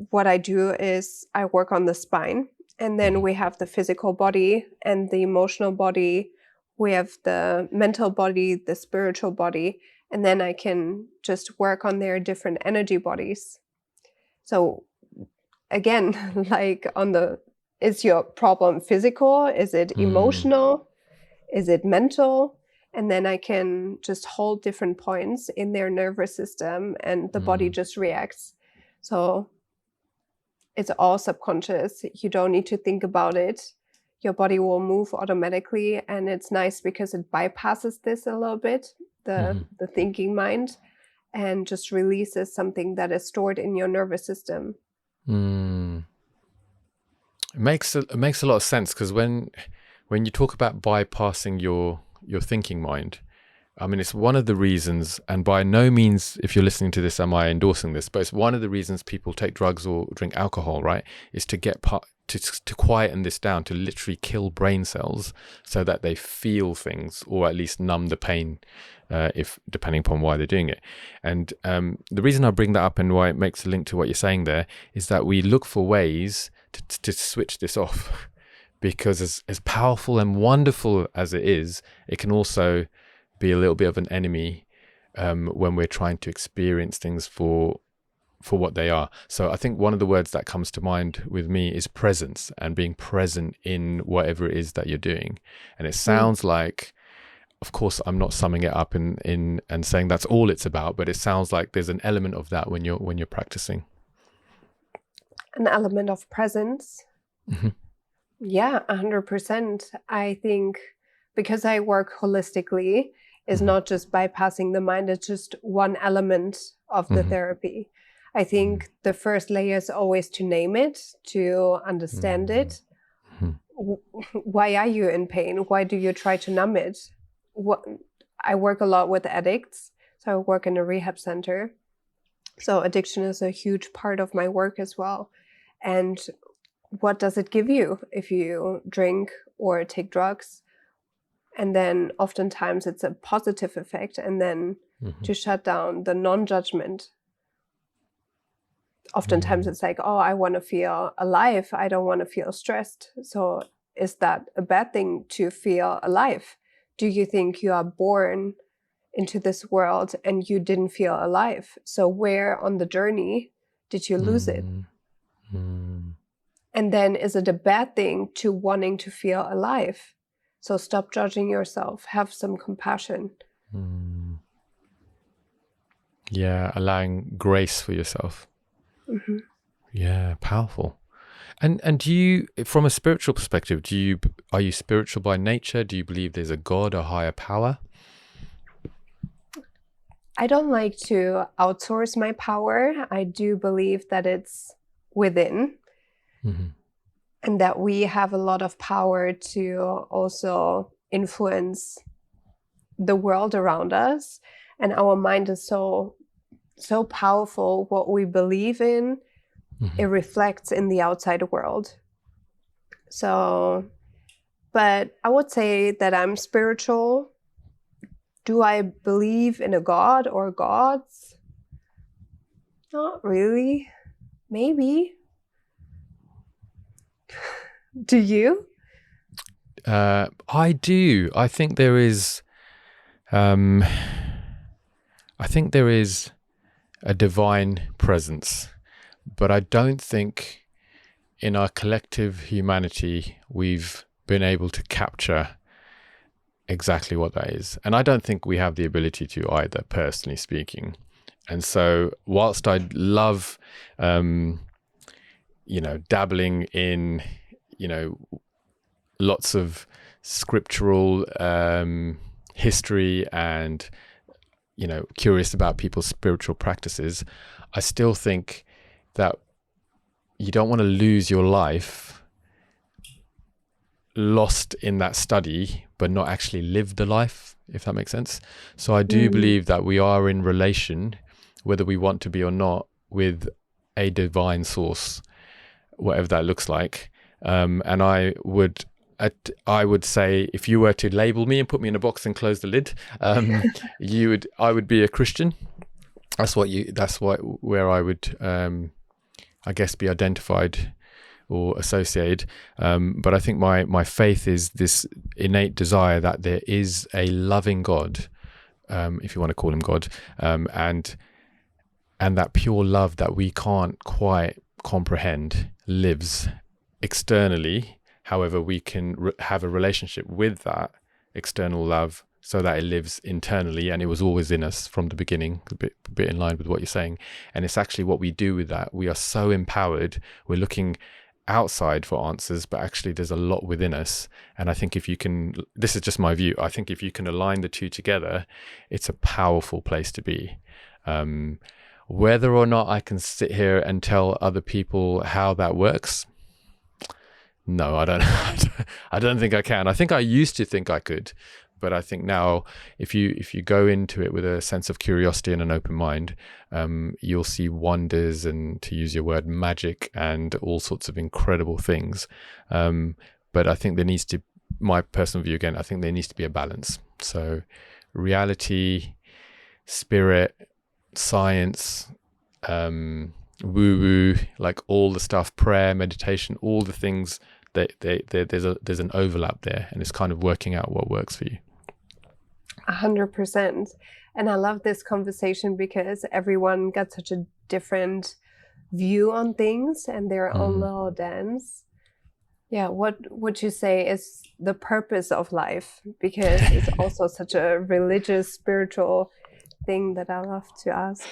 what I do is I work on the spine. And then we have the physical body and the emotional body. We have the mental body, the spiritual body, and then I can just work on their different energy bodies. So again, like is your problem physical? Is it emotional? Is it mental? And then I can just hold different points in their nervous system and the body just reacts. So it's all subconscious. You don't need to think about it. Your body will move automatically, and it's nice because it bypasses this a little bit, the thinking mind, and just releases something that is stored in your nervous system. It makes a lot of sense, because when you talk about bypassing your thinking mind, I mean, it's one of the reasons, and by no means, if you're listening to this, am I endorsing this, but it's one of the reasons people take drugs or drink alcohol, right? Is to get to quieten this down, to literally kill brain cells so that they feel things, or at least numb the pain, if depending upon why they're doing it. And the reason I bring that up and why it makes a link to what you're saying there is that we look for ways to switch this off, because as powerful and wonderful as it is, it can also be a little bit of an enemy when we're trying to experience things for what they are. So I think one of the words that comes to mind with me is presence, and being present in whatever it is that you're doing. And it sounds like, of course, I'm not summing it up in and saying that's all it's about, but it sounds like there's an element of that when you're practicing. An element of presence. Yeah, 100%. I think because I work holistically, is not just bypassing the mind, it's just one element of the therapy. I think the first layer is always to name it, to understand it. Why are you in pain? Why do you try to numb it? I work a lot with addicts, so I work in a rehab center. So addiction is a huge part of my work as well. And what does it give you if you drink or take drugs? And then oftentimes it's a positive effect. And then to shut down the non-judgment. Oftentimes it's like, oh, I want to feel alive. I don't want to feel stressed. So is that a bad thing to feel alive? Do you think you are born into this world and you didn't feel alive? So where on the journey did you lose it? And then is it a bad thing to wanting to feel alive? So stop judging yourself. Have some compassion. Yeah, allowing grace for yourself. Yeah, powerful. And do you, from a spiritual perspective, are you spiritual by nature? Do you believe there's a God, a higher power? I don't like to outsource my power. I do believe that it's within. And that we have a lot of power to also influence the world around us. And our mind is so powerful. What we believe in, it reflects in the outside world. So, but I would say that I'm spiritual. Do I believe in a God or gods? Not really. Maybe. Do you? I do. I think there is a divine presence, but I don't think in our collective humanity we've been able to capture exactly what that is. And I don't think we have the ability to either, personally speaking. And so whilst I love, dabbling in, lots of scriptural history and, curious about people's spiritual practices, I still think that you don't want to lose your life lost in that study, but not actually live the life, if that makes sense. So I do believe that we are in relation, whether we want to be or not, with a divine source, whatever that looks like. And I would say, if you were to label me and put me in a box and close the lid, I would be a Christian. That's where I would, I guess, be identified or associated. But I think my faith is this innate desire that there is a loving God, if you want to call him God, and that pure love that we can't quite comprehend lives externally. However, we can have a relationship with that external love so that it lives internally, and it was always in us from the beginning, a bit in line with what you're saying. And it's actually what we do with that. We are so empowered. We're looking outside for answers, but actually there's a lot within us. And I think if you can, this is just my view, I think if you can align the two together, it's a powerful place to be. Whether or not I can sit here and tell other people how that works, no, I don't. I don't think I can. I think I used to think I could, but I think now, if you go into it with a sense of curiosity and an open mind, you'll see wonders and, to use your word, magic and all sorts of incredible things. But I think there needs to, my personal view again, I think there needs to be a balance. So reality, spirit, science, woo-woo, like all the stuff, prayer, meditation, all the things, there's an overlap there, and it's kind of working out what works for you. 100%. And I love this conversation because everyone got such a different view on things and their own little dance. Yeah, what would you say is the purpose of life? Because it's also such a religious, spiritual thing that I love to ask.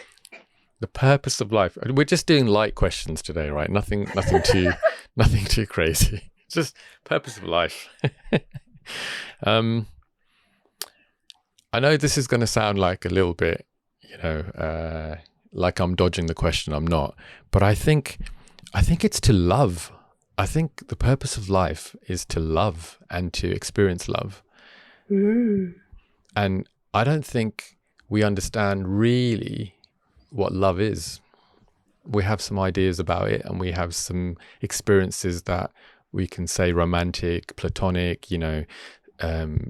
The purpose of life. We're just doing light questions today, right? Nothing too crazy. Just purpose of life. I know this is going to sound like a little bit, like I'm dodging the question. I'm not, but I think it's to love. I think the purpose of life is to love and to experience love. And I don't think we understand really what love is. We have some ideas about it, and we have some experiences that we can say romantic, platonic,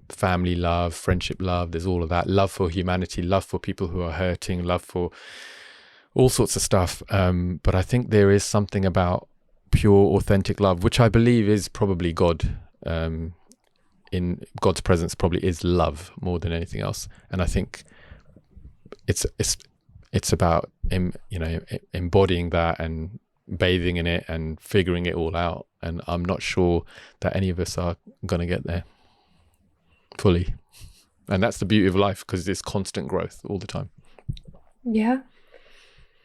family love, friendship love. There's all of that. Love for humanity, love for people who are hurting, love for all sorts of stuff. But I think there is something about pure, authentic love, which I believe is probably God. In God's presence probably is love more than anything else. And I think it's about embodying that and bathing in it and figuring it all out. And I'm not sure that any of us are going to get there fully. And that's the beauty of life, because it's constant growth all the time. Yeah.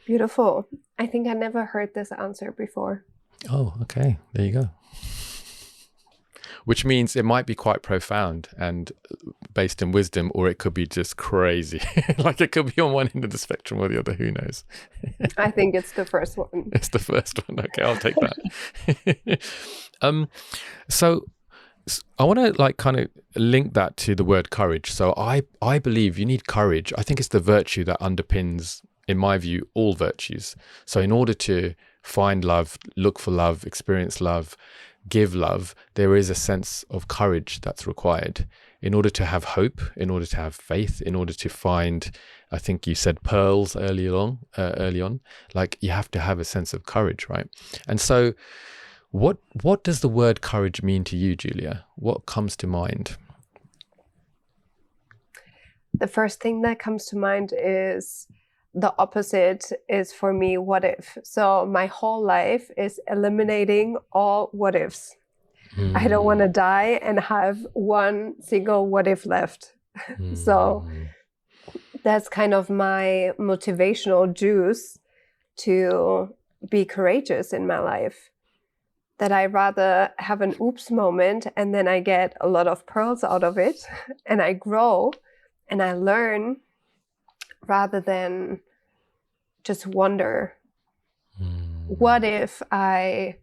Beautiful. I think I never heard this answer before. Oh, okay. There you go. Which means it might be quite profound and based in wisdom, or it could be just crazy. Like it could be on one end of the spectrum or the other. Who knows? I think it's the first one. It's the first one. Okay, I'll take that. So I want to kind of link that to the word courage. So I believe you need courage. I think it's the virtue that underpins, in my view, all virtues. So in order to find love, look for love, experience love, give love, there is a sense of courage that's required in order to have hope, in order to have faith, in order to find, I think you said pearls early on, like you have to have a sense of courage, right? And so what does the word courage mean to you, Julia? What comes to mind? The first thing that comes to mind is the opposite is for me, what if. So my whole life is eliminating all what ifs. I don't want to die and have one single what if left. So that's kind of my motivational juice to be courageous in my life. That I rather have an oops moment and then I get a lot of pearls out of it and I grow and I learn rather than just wonder, what if I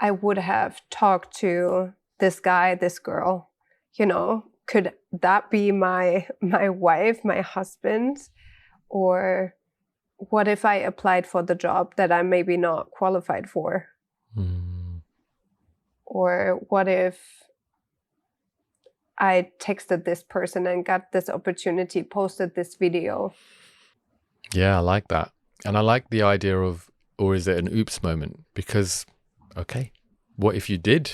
would have talked to this guy, this girl, could that be my wife, my husband? Or what if I applied for the job that I'm maybe not qualified for? Or what if I texted this person and got this opportunity, posted this video? Yeah, I like that. And I like the idea of, or is it an oops moment? Because, okay, what if you did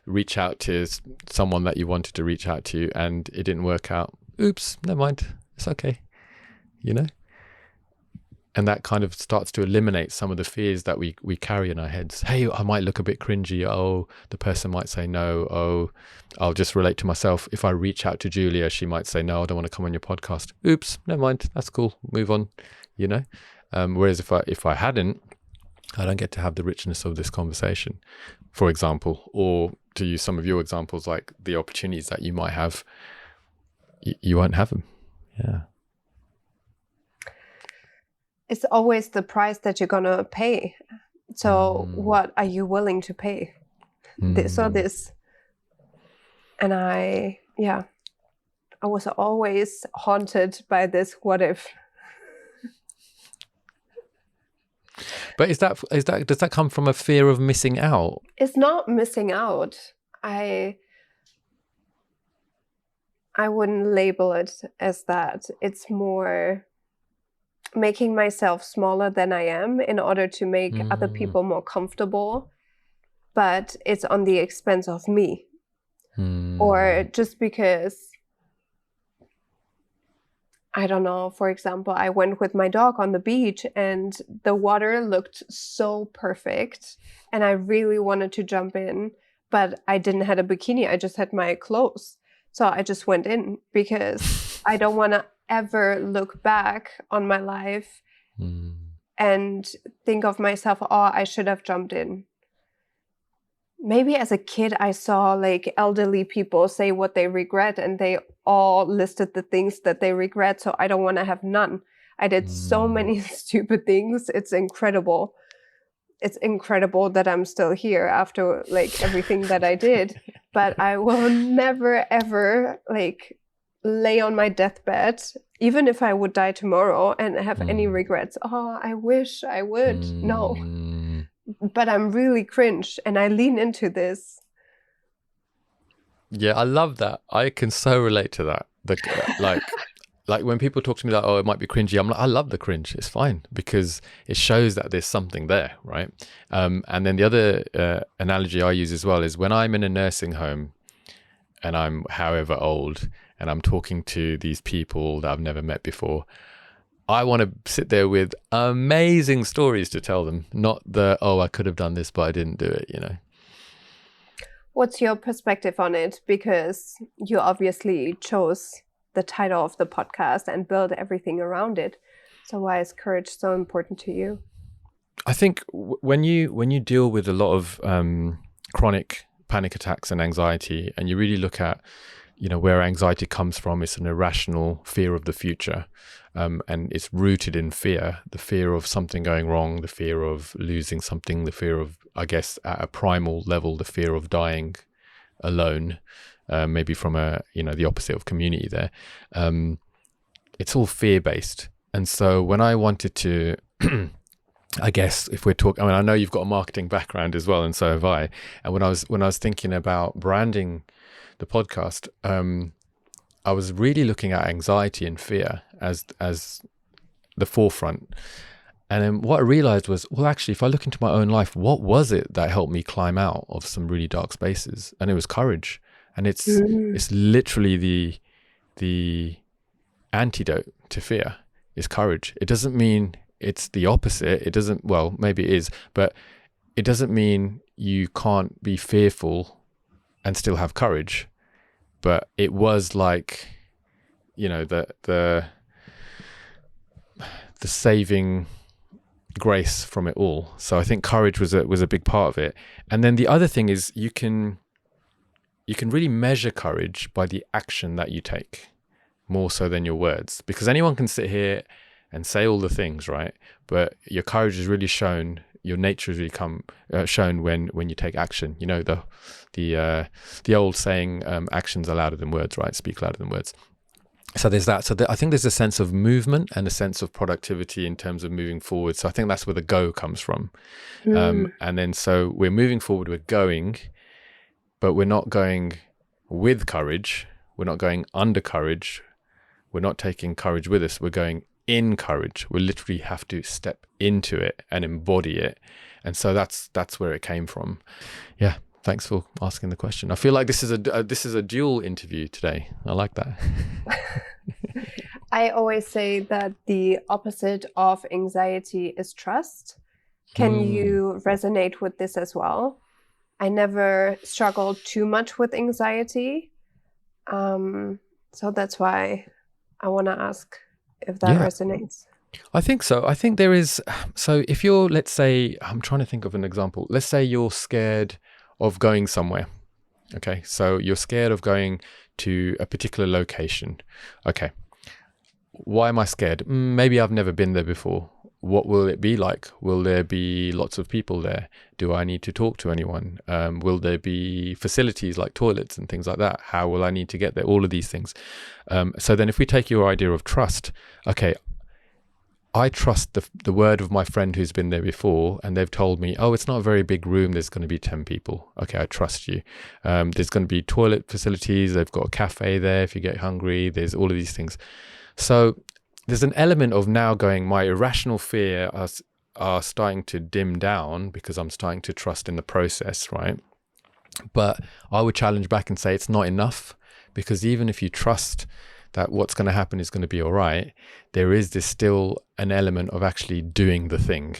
reach out to someone that you wanted to reach out to and it didn't work out? Oops, never mind. It's okay. And that kind of starts to eliminate some of the fears that we carry in our heads. Hey, I might look a bit cringy. Oh, the person might say no. Oh, I'll just relate to myself. If I reach out to Julia, she might say, no, I don't want to come on your podcast. Oops, never mind. That's cool. Move on, Whereas if I hadn't, I don't get to have the richness of this conversation, for example, or to use some of your examples, like the opportunities that you might have, you won't have them. Yeah. It's always the price that you're going to pay. So what are you willing to pay? This or this? And I was always haunted by this what if. But does that come from a fear of missing out? It's not missing out. I wouldn't label it as that. It's more making myself smaller than I am in order to make other people more comfortable, but it's on the expense of me. Or just because, I don't know, for example, I went with my dog on the beach and the water looked so perfect and I really wanted to jump in, but I didn't have a bikini. I just had my clothes. So I just went in because I don't want to ever look back on my life and think of myself, oh, I should have jumped in. Maybe as a kid, I saw like elderly people say what they regret and they all listed the things that they regret. So I don't want to have none. I did so many stupid things. It's incredible. It's incredible that I'm still here after like everything that I did. But I will never, ever like lay on my deathbed, even if I would die tomorrow and have any regrets. Oh, I wish I would. No. But I'm really cringe and I lean into this. Yeah, I love that. I can so relate to that. Like when people talk to me like, oh, it might be cringy, I'm like, I love the cringe. It's fine because it shows that there's something there, right? And then the other analogy I use as well is when I'm in a nursing home and I'm however old and I'm talking to these people that I've never met before, I want to sit there with amazing stories to tell them, not the, oh, I could have done this, but I didn't do it, What's your perspective on it? Because you obviously chose the title of the podcast and build everything around it. So why is courage so important to you? I think when you deal with a lot of chronic panic attacks and anxiety, and you really look at, where anxiety comes from, it's an irrational fear of the future. And it's rooted in fear, the fear of something going wrong, the fear of losing something, the fear of, I guess, at a primal level, the fear of dying alone, maybe from the opposite of community there. It's all fear-based. And so when I wanted to, I guess if we're talking, I know you've got a marketing background as well, and so have I. And when I was thinking about branding the podcast, I was really looking at anxiety and fear as the forefront. And then what I realized was, well, actually, if I look into my own life, what was it that helped me climb out of some really dark spaces? And it was courage. And it's literally the antidote to fear is courage. It doesn't mean it's the opposite. It doesn't, well, maybe it is, but it doesn't mean you can't be fearful and still have courage. But it was like, the saving grace from it all. So I think courage was a big part of it. And then the other thing is you can really measure courage by the action that you take more so than your words, because anyone can sit here and say all the things, right? But your courage is really shown, your nature is really shown when you take action. You know, the old saying, actions are louder than words, right? Speak louder than words. So there's that. So I think there's a sense of movement and a sense of productivity in terms of moving forward. So I think that's where the go comes from. And then so we're moving forward, we're going, but we're not going with courage. We're not going under courage. We're not taking courage with us. We're going in courage. We literally have to step into it and embody it. And so that's where it came from. Yeah. Thanks for asking the question. I feel like this is a dual interview today. I like that. I always say that the opposite of anxiety is trust. Can you resonate with this as well? I never struggled too much with anxiety. So that's why I want to ask if that resonates. I think so. I think there is. So if you're, let's say, I'm trying to think of an example. Let's say you're scared of going somewhere. Okay. So you're scared of going to a particular location. Okay. Why am I scared? Maybe I've never been there before. What will it be like? Will there be lots of people there? Do I need to talk to anyone? Will there be facilities like toilets and things like that? How will I need to get there? All of these things. So then if we take your idea of trust, okay, I trust the word of my friend who's been there before, and they've told me, oh, it's not a very big room. There's going to be 10 people. Okay, I trust you. There's going to be toilet facilities. They've got a cafe there if you get hungry. There's all of these things. So there's an element of now going, my irrational fear are starting to dim down because I'm starting to trust in the process, right? But I would challenge back and say it's not enough, because even if you trust that what's going to happen is going to be all right, there is this still an element of actually doing the thing,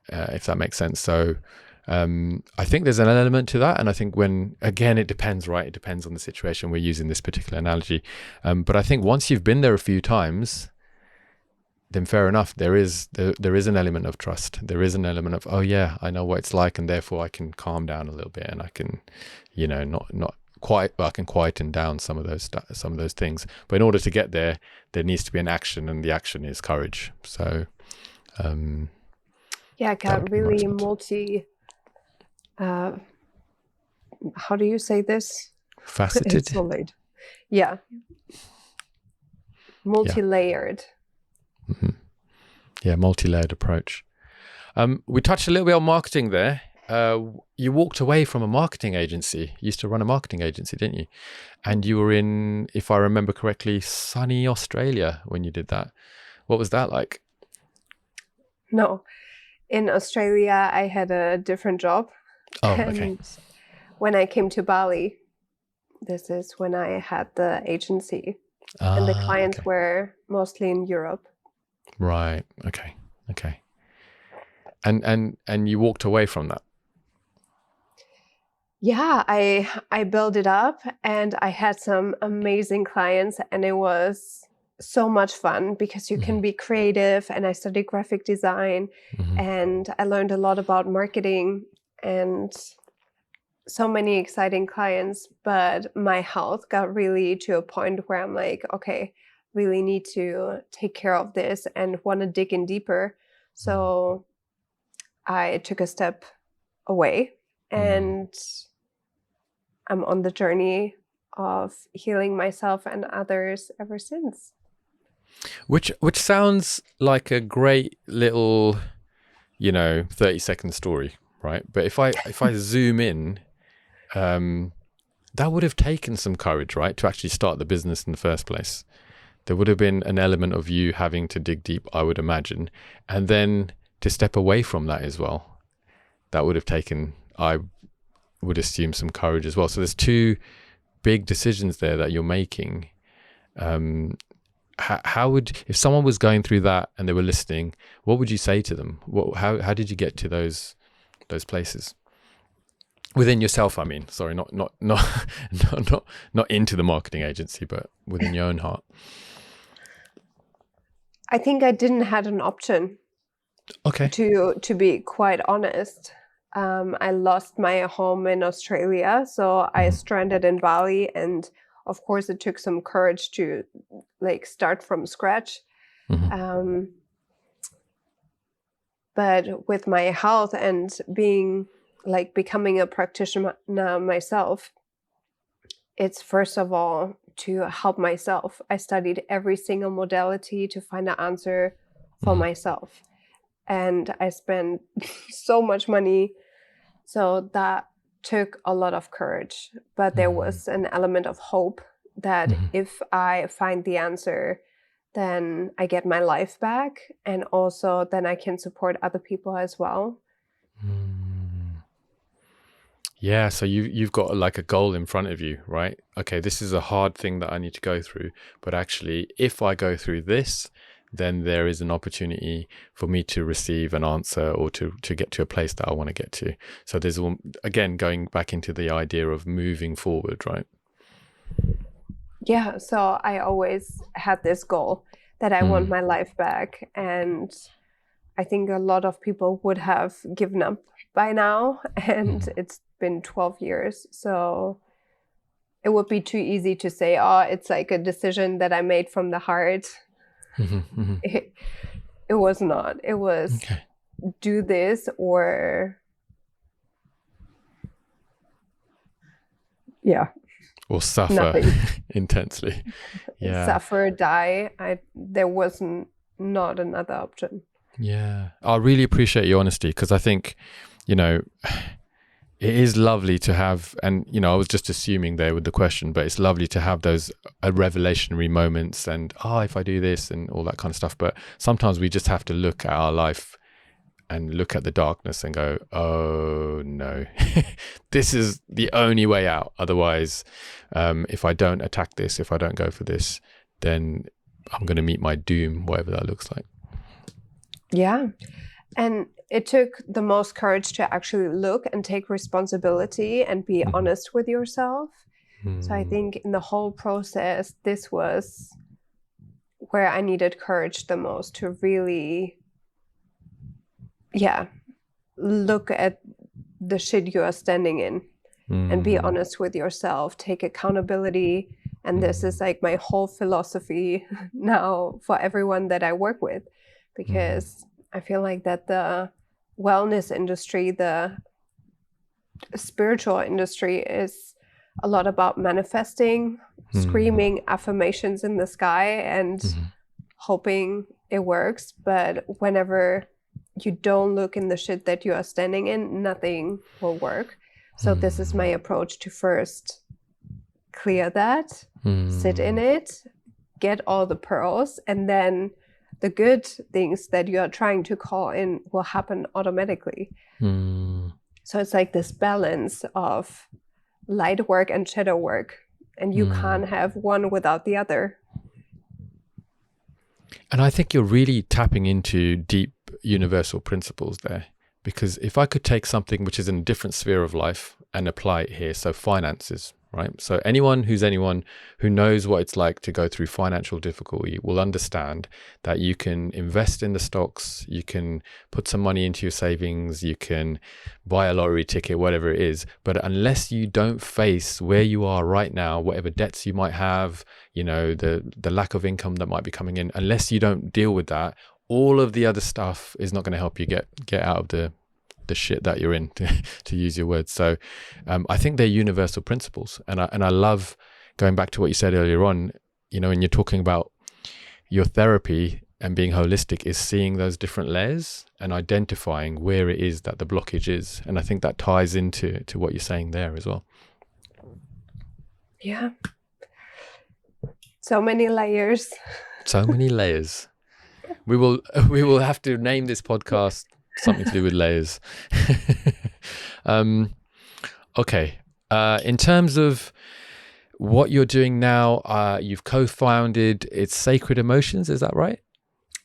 if that makes sense. So I think there's an element to that. And I think again, it depends, right? It depends on the situation. We're using this particular analogy. But I think once you've been there a few times, then fair enough. There is an element of trust. There is an element of, oh yeah, I know what it's like, and therefore I can calm down a little bit, and I can, I can quieten down some of those things. But in order to get there, there needs to be an action, and the action is courage. So, I got really how do you say this? Faceted. Yeah. Multi-layered. Mm-hmm. Yeah, multi-layered approach. We touched a little bit on marketing there. You walked away from a marketing agency. You used to run a marketing agency, didn't you? And you were in, if I remember correctly, sunny Australia when you did that. What was that like? No, in Australia, I had a different job. Oh, okay. When I came to Bali, this is when I had the agency, and the clients were mostly in Europe. Right. Okay. And you walked away from that. Yeah, I built it up, and I had some amazing clients, and it was so much fun because you can be creative, and I studied graphic design, and I learned a lot about marketing and so many exciting clients. But my health got really to a point where I'm like, okay, really need to take care of this and want to dig in deeper. So I took a step away, and I'm on the journey of healing myself and others ever since. Which sounds like a great little, 30-second story, right? But if I zoom in, that would have taken some courage, right? To actually start the business in the first place. There would have been an element of you having to dig deep, I would imagine. And then to step away from that as well. That would have taken, I would assume, some courage as well. So there's two big decisions there that you're making. How would, if someone was going through that and they were listening, what would you say to them? How did you get to those places within yourself? I mean, sorry, not into the marketing agency, but within your own heart. I think I didn't have an option. Okay. To be quite honest, I lost my home in Australia, so I stranded in Bali, and of course, it took some courage to like start from scratch. But with my health and becoming a practitioner myself, it's first of all to help myself. I studied every single modality to find an answer for myself. And I spent so much money. So that took a lot of courage. But there was an element of hope that if I find the answer, then I get my life back. And also then I can support other people as well. Yeah, so you've got like a goal in front of you, right? Okay, this is a hard thing that I need to go through, but actually, if I go through this, then there is an opportunity for me to receive an answer or to get to a place that I want to get to. So there's, again, going back into the idea of moving forward, right? Yeah, so I always had this goal that I want my life back. And I think a lot of people would have given up by now, and it's been 12 years. So it would be too easy to say, oh, it's like a decision that I made from the heart. It was not. It was do this or or suffer intensely. Suffer, die. There was not another option. Yeah, I really appreciate your honesty, because I think, you know, it is lovely to have, and, you know, I was just assuming there with the question, but it's lovely to have those revelationary moments and, if I do this and all that kind of stuff. But sometimes we just have to look at our life and look at the darkness and go, oh no, this is the only way out. Otherwise, if I don't attack this, if I don't go for this, then I'm going to meet my doom, whatever that looks like. Yeah. And it took the most courage to actually look and take responsibility and be honest with yourself. So I think in the whole process, this was where I needed courage the most, to really, look at the shit you are standing in and be honest with yourself, take accountability. And this is like my whole philosophy now for everyone that I work with, because I feel like that the wellness industry, the spiritual industry, is a lot about manifesting, screaming affirmations in the sky and hoping it works. But whenever you don't look in the shit that you are standing in, nothing will work. So this is my approach: to first clear that, sit in it, get all the pearls, and then the good things that you are trying to call in will happen automatically. So it's like this balance of light work and shadow work, and you can't have one without the other. And I think you're really tapping into deep universal principles there, because if I could take something which is in a different sphere of life and apply it here, so finances, right? So anyone who knows what it's like to go through financial difficulty will understand that you can invest in the stocks, you can put some money into your savings, you can buy a lottery ticket, whatever it is. But unless you don't face where you are right now, whatever debts you might have, you know, the lack of income that might be coming in, unless you don't deal with that, all of the other stuff is not going to help you get out of the shit that you're in, to use your words. So I think they're universal principles. And I love going back to what you said earlier on, you know, when you're talking about your therapy and being holistic, is seeing those different layers and identifying where it is that the blockage is. And I think that ties into what you're saying there as well. Yeah. So many layers. So many layers. We will have to name this podcast something to do with layers. Okay. In terms of what you're doing now, you've co-founded It's Sacred Emotions, is that right?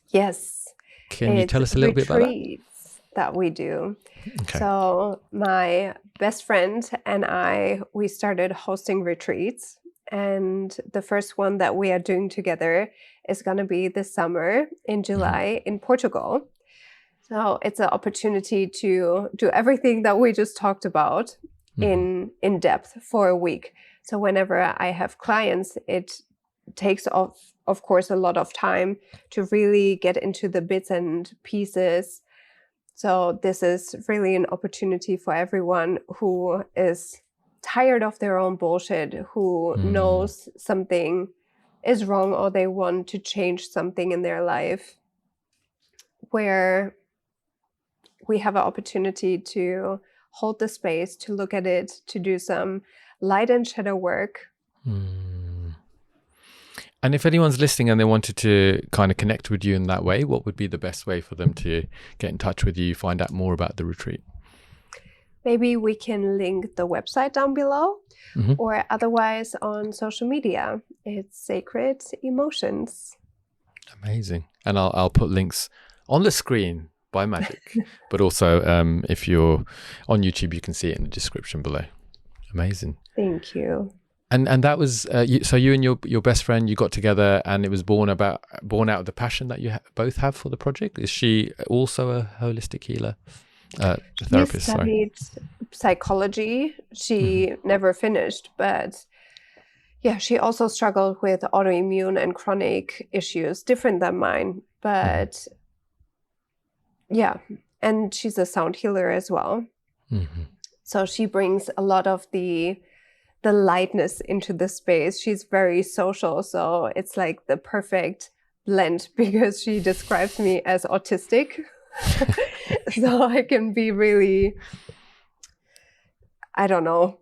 Yes. Can you tell us a little bit about that? Retreats that we do. Okay. So my best friend and I, we started hosting retreats. And the first one that we are doing together is going to be this summer in July in Portugal. So it's an opportunity to do everything that we just talked about in depth for a week. So whenever I have clients, it takes of course, a lot of time to really get into the bits and pieces. So this is really an opportunity for everyone who is tired of their own bullshit, who knows something is wrong or they want to change something in their life, where we have an opportunity to hold the space, to look at it, to do some light and shadow work. And if anyone's listening and they wanted to kind of connect with you in that way, what would be the best way for them to get in touch with you, find out more about the retreat? Maybe we can link the website down below, or otherwise on social media. It's Sacred Emotions. Amazing. And I'll put links on the screen by magic, but also if you're on YouTube, you can see it in the description below. Amazing. Thank you. And that was so you and your best friend, you got together, and it was born out of the passion that you both have for the project. Is she also a holistic healer, therapist? She studied psychology. She never finished, but yeah, she also struggled with autoimmune and chronic issues, different than mine. But yeah, and she's a sound healer as well. So she brings a lot of the lightness into the space. She's very social, so it's like the perfect blend, because she describes me as autistic. So I can be really, I don't know,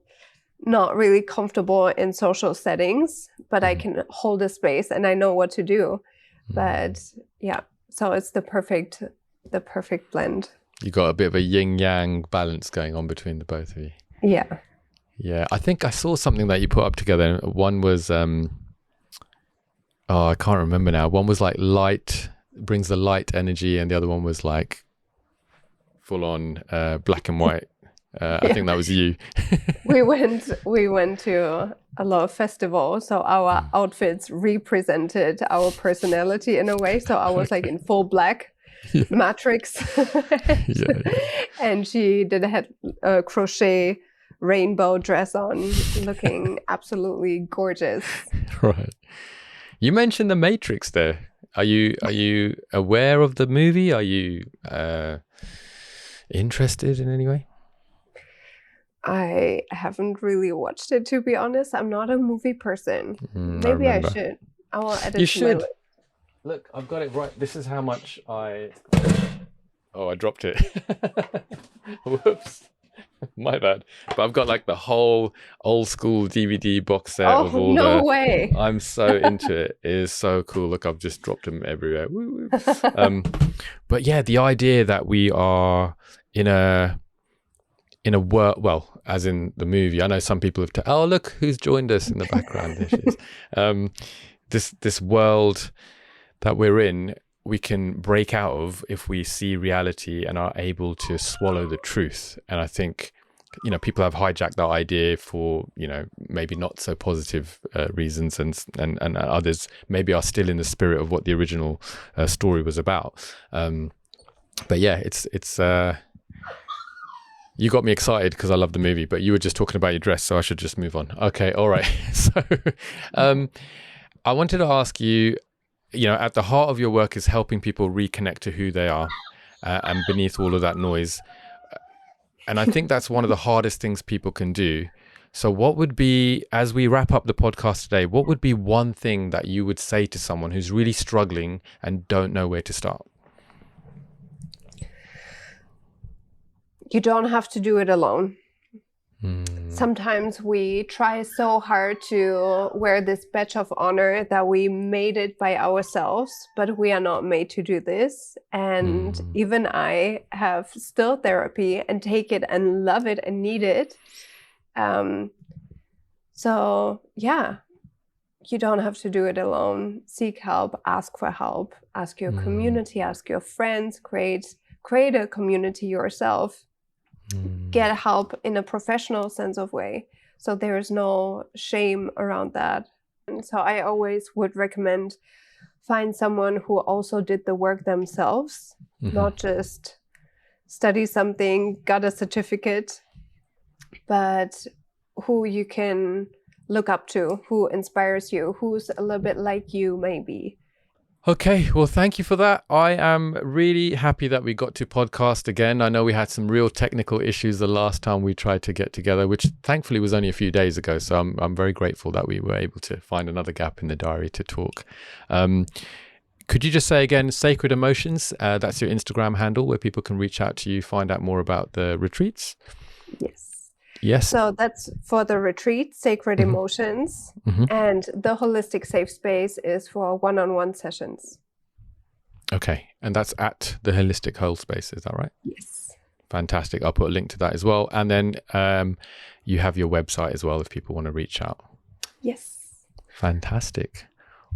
not really comfortable in social settings, but I can hold a space and I know what to do. But yeah, so it's the perfect blend. You got a bit of a yin-yang balance going on between the both of you. Yeah. Yeah, I think I saw something that you put up together. One was, I can't remember now. One was like light, brings the light energy, and the other one was like full on black and white. I think that was you. we went to a lot of festivals, so our outfits represented our personality in a way. So I was like in full black. Matrix. And she had a crochet rainbow dress on, looking absolutely gorgeous. Right. You mentioned the Matrix there. Are you aware of the movie? Are you interested in any way? I haven't really watched it, to be honest. I'm not a movie person. Maybe I should. I will edit. You should. Look, I've got it right. This is how much I dropped it. Whoops. My bad. But I've got like the whole old school DVD box set of all no way. I'm so into it. It is so cool. Look, I've just dropped them everywhere. But yeah, the idea that we are in a world, well, as in the movie. I know some people have oh, look who's joined us in the background. There she is. This world that we're in, we can break out of if we see reality and are able to swallow the truth. And I think, people have hijacked that idea for, maybe not so positive reasons, and others maybe are still in the spirit of what the original story was about. But yeah, it's you got me excited because I love the movie, but you were just talking about your dress, so I should just move on. Okay, all right. So I wanted to ask you, at the heart of your work is helping people reconnect to who they are, and beneath all of that noise. And I think that's one of the hardest things people can do. So what would be, as we wrap up the podcast today, what would be one thing that you would say to someone who's really struggling and don't know where to start? You don't have to do it alone. Sometimes we try so hard to wear this badge of honor that we made it by ourselves, but we are not made to do this. And even I have still therapy and take it and love it and need it. So yeah, you don't have to do it alone. Seek help, ask for help, ask your community, ask your friends, create a community yourself. Get help in a professional sense of way. So there is no shame around that. And so I always would recommend find someone who also did the work themselves, not just study something, got a certificate, but who you can look up to, who inspires you, who's a little bit like you maybe. Okay, well, thank you for that. I am really happy that we got to podcast again. I know we had some real technical issues the last time we tried to get together, which thankfully was only a few days ago. So I'm very grateful that we were able to find another gap in the diary to talk. Could you just say again, Sacred Emotions, that's your Instagram handle where people can reach out to you, find out more about the retreats? Yes. So that's for the retreat, Sacred Emotions, and the Holistic Safe Space is for one-on-one sessions. Okay, and that's at the Holistic Whole Space, is that right? Yes. Fantastic. I'll put a link to that as well. And then you have your website as well if people want to reach out. Yes. Fantastic.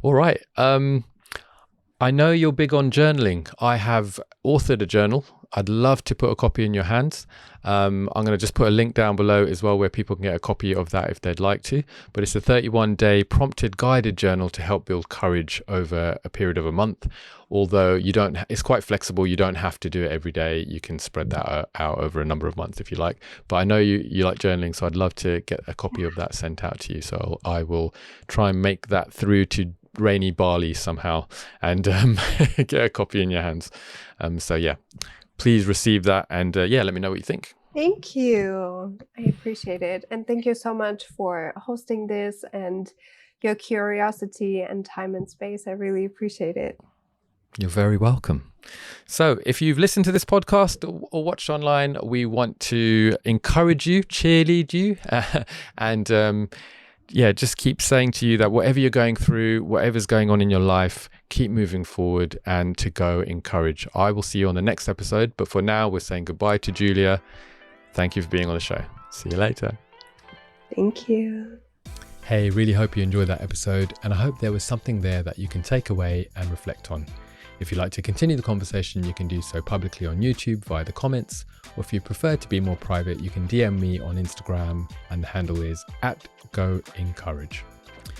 All right. I know you're big on journaling. I have authored a journal. I'd love to put a copy in your hands. I'm going to just put a link down below as well where people can get a copy of that if they'd like to. But it's a 31-day prompted guided journal to help build courage over a period of a month. Although it's quite flexible. You don't have to do it every day. You can spread that out over a number of months if you like. But I know you like journaling, so I'd love to get a copy of that sent out to you. So I will try and make that through to rainy Bali somehow and get a copy in your hands. So yeah, please receive that and let me know what you think. Thank you. I appreciate it. And thank you so much for hosting this and your curiosity and time and space. I really appreciate it. You're very welcome. So if you've listened to this podcast or watched online, we want to encourage you, cheerlead you, and just keep saying to you that whatever you're going through, whatever's going on in your life, keep moving forward and to go encourage. I will see you on the next episode. But for now, we're saying goodbye to Julia. Thank you for being on the show. See you later. Thank you. Hey, really hope you enjoyed that episode. And I hope there was something there that you can take away and reflect on. If you'd like to continue the conversation, you can do so publicly on YouTube via the comments, or if you prefer to be more private, you can DM me on Instagram and the handle is @GoEncourage.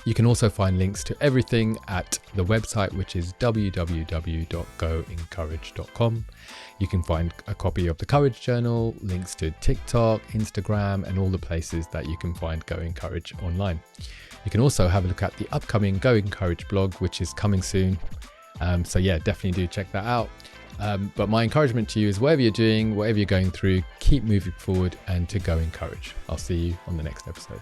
You can also find links to everything at the website, which is www.goencourage.com. You can find a copy of the Courage Journal, links to TikTok, Instagram, and all the places that you can find Go Encourage online. You can also have a look at the upcoming Go Encourage blog, which is coming soon. So yeah, definitely do check that out. But my encouragement to you is whatever you're doing, whatever you're going through, keep moving forward and to go encourage. I'll see you on the next episode.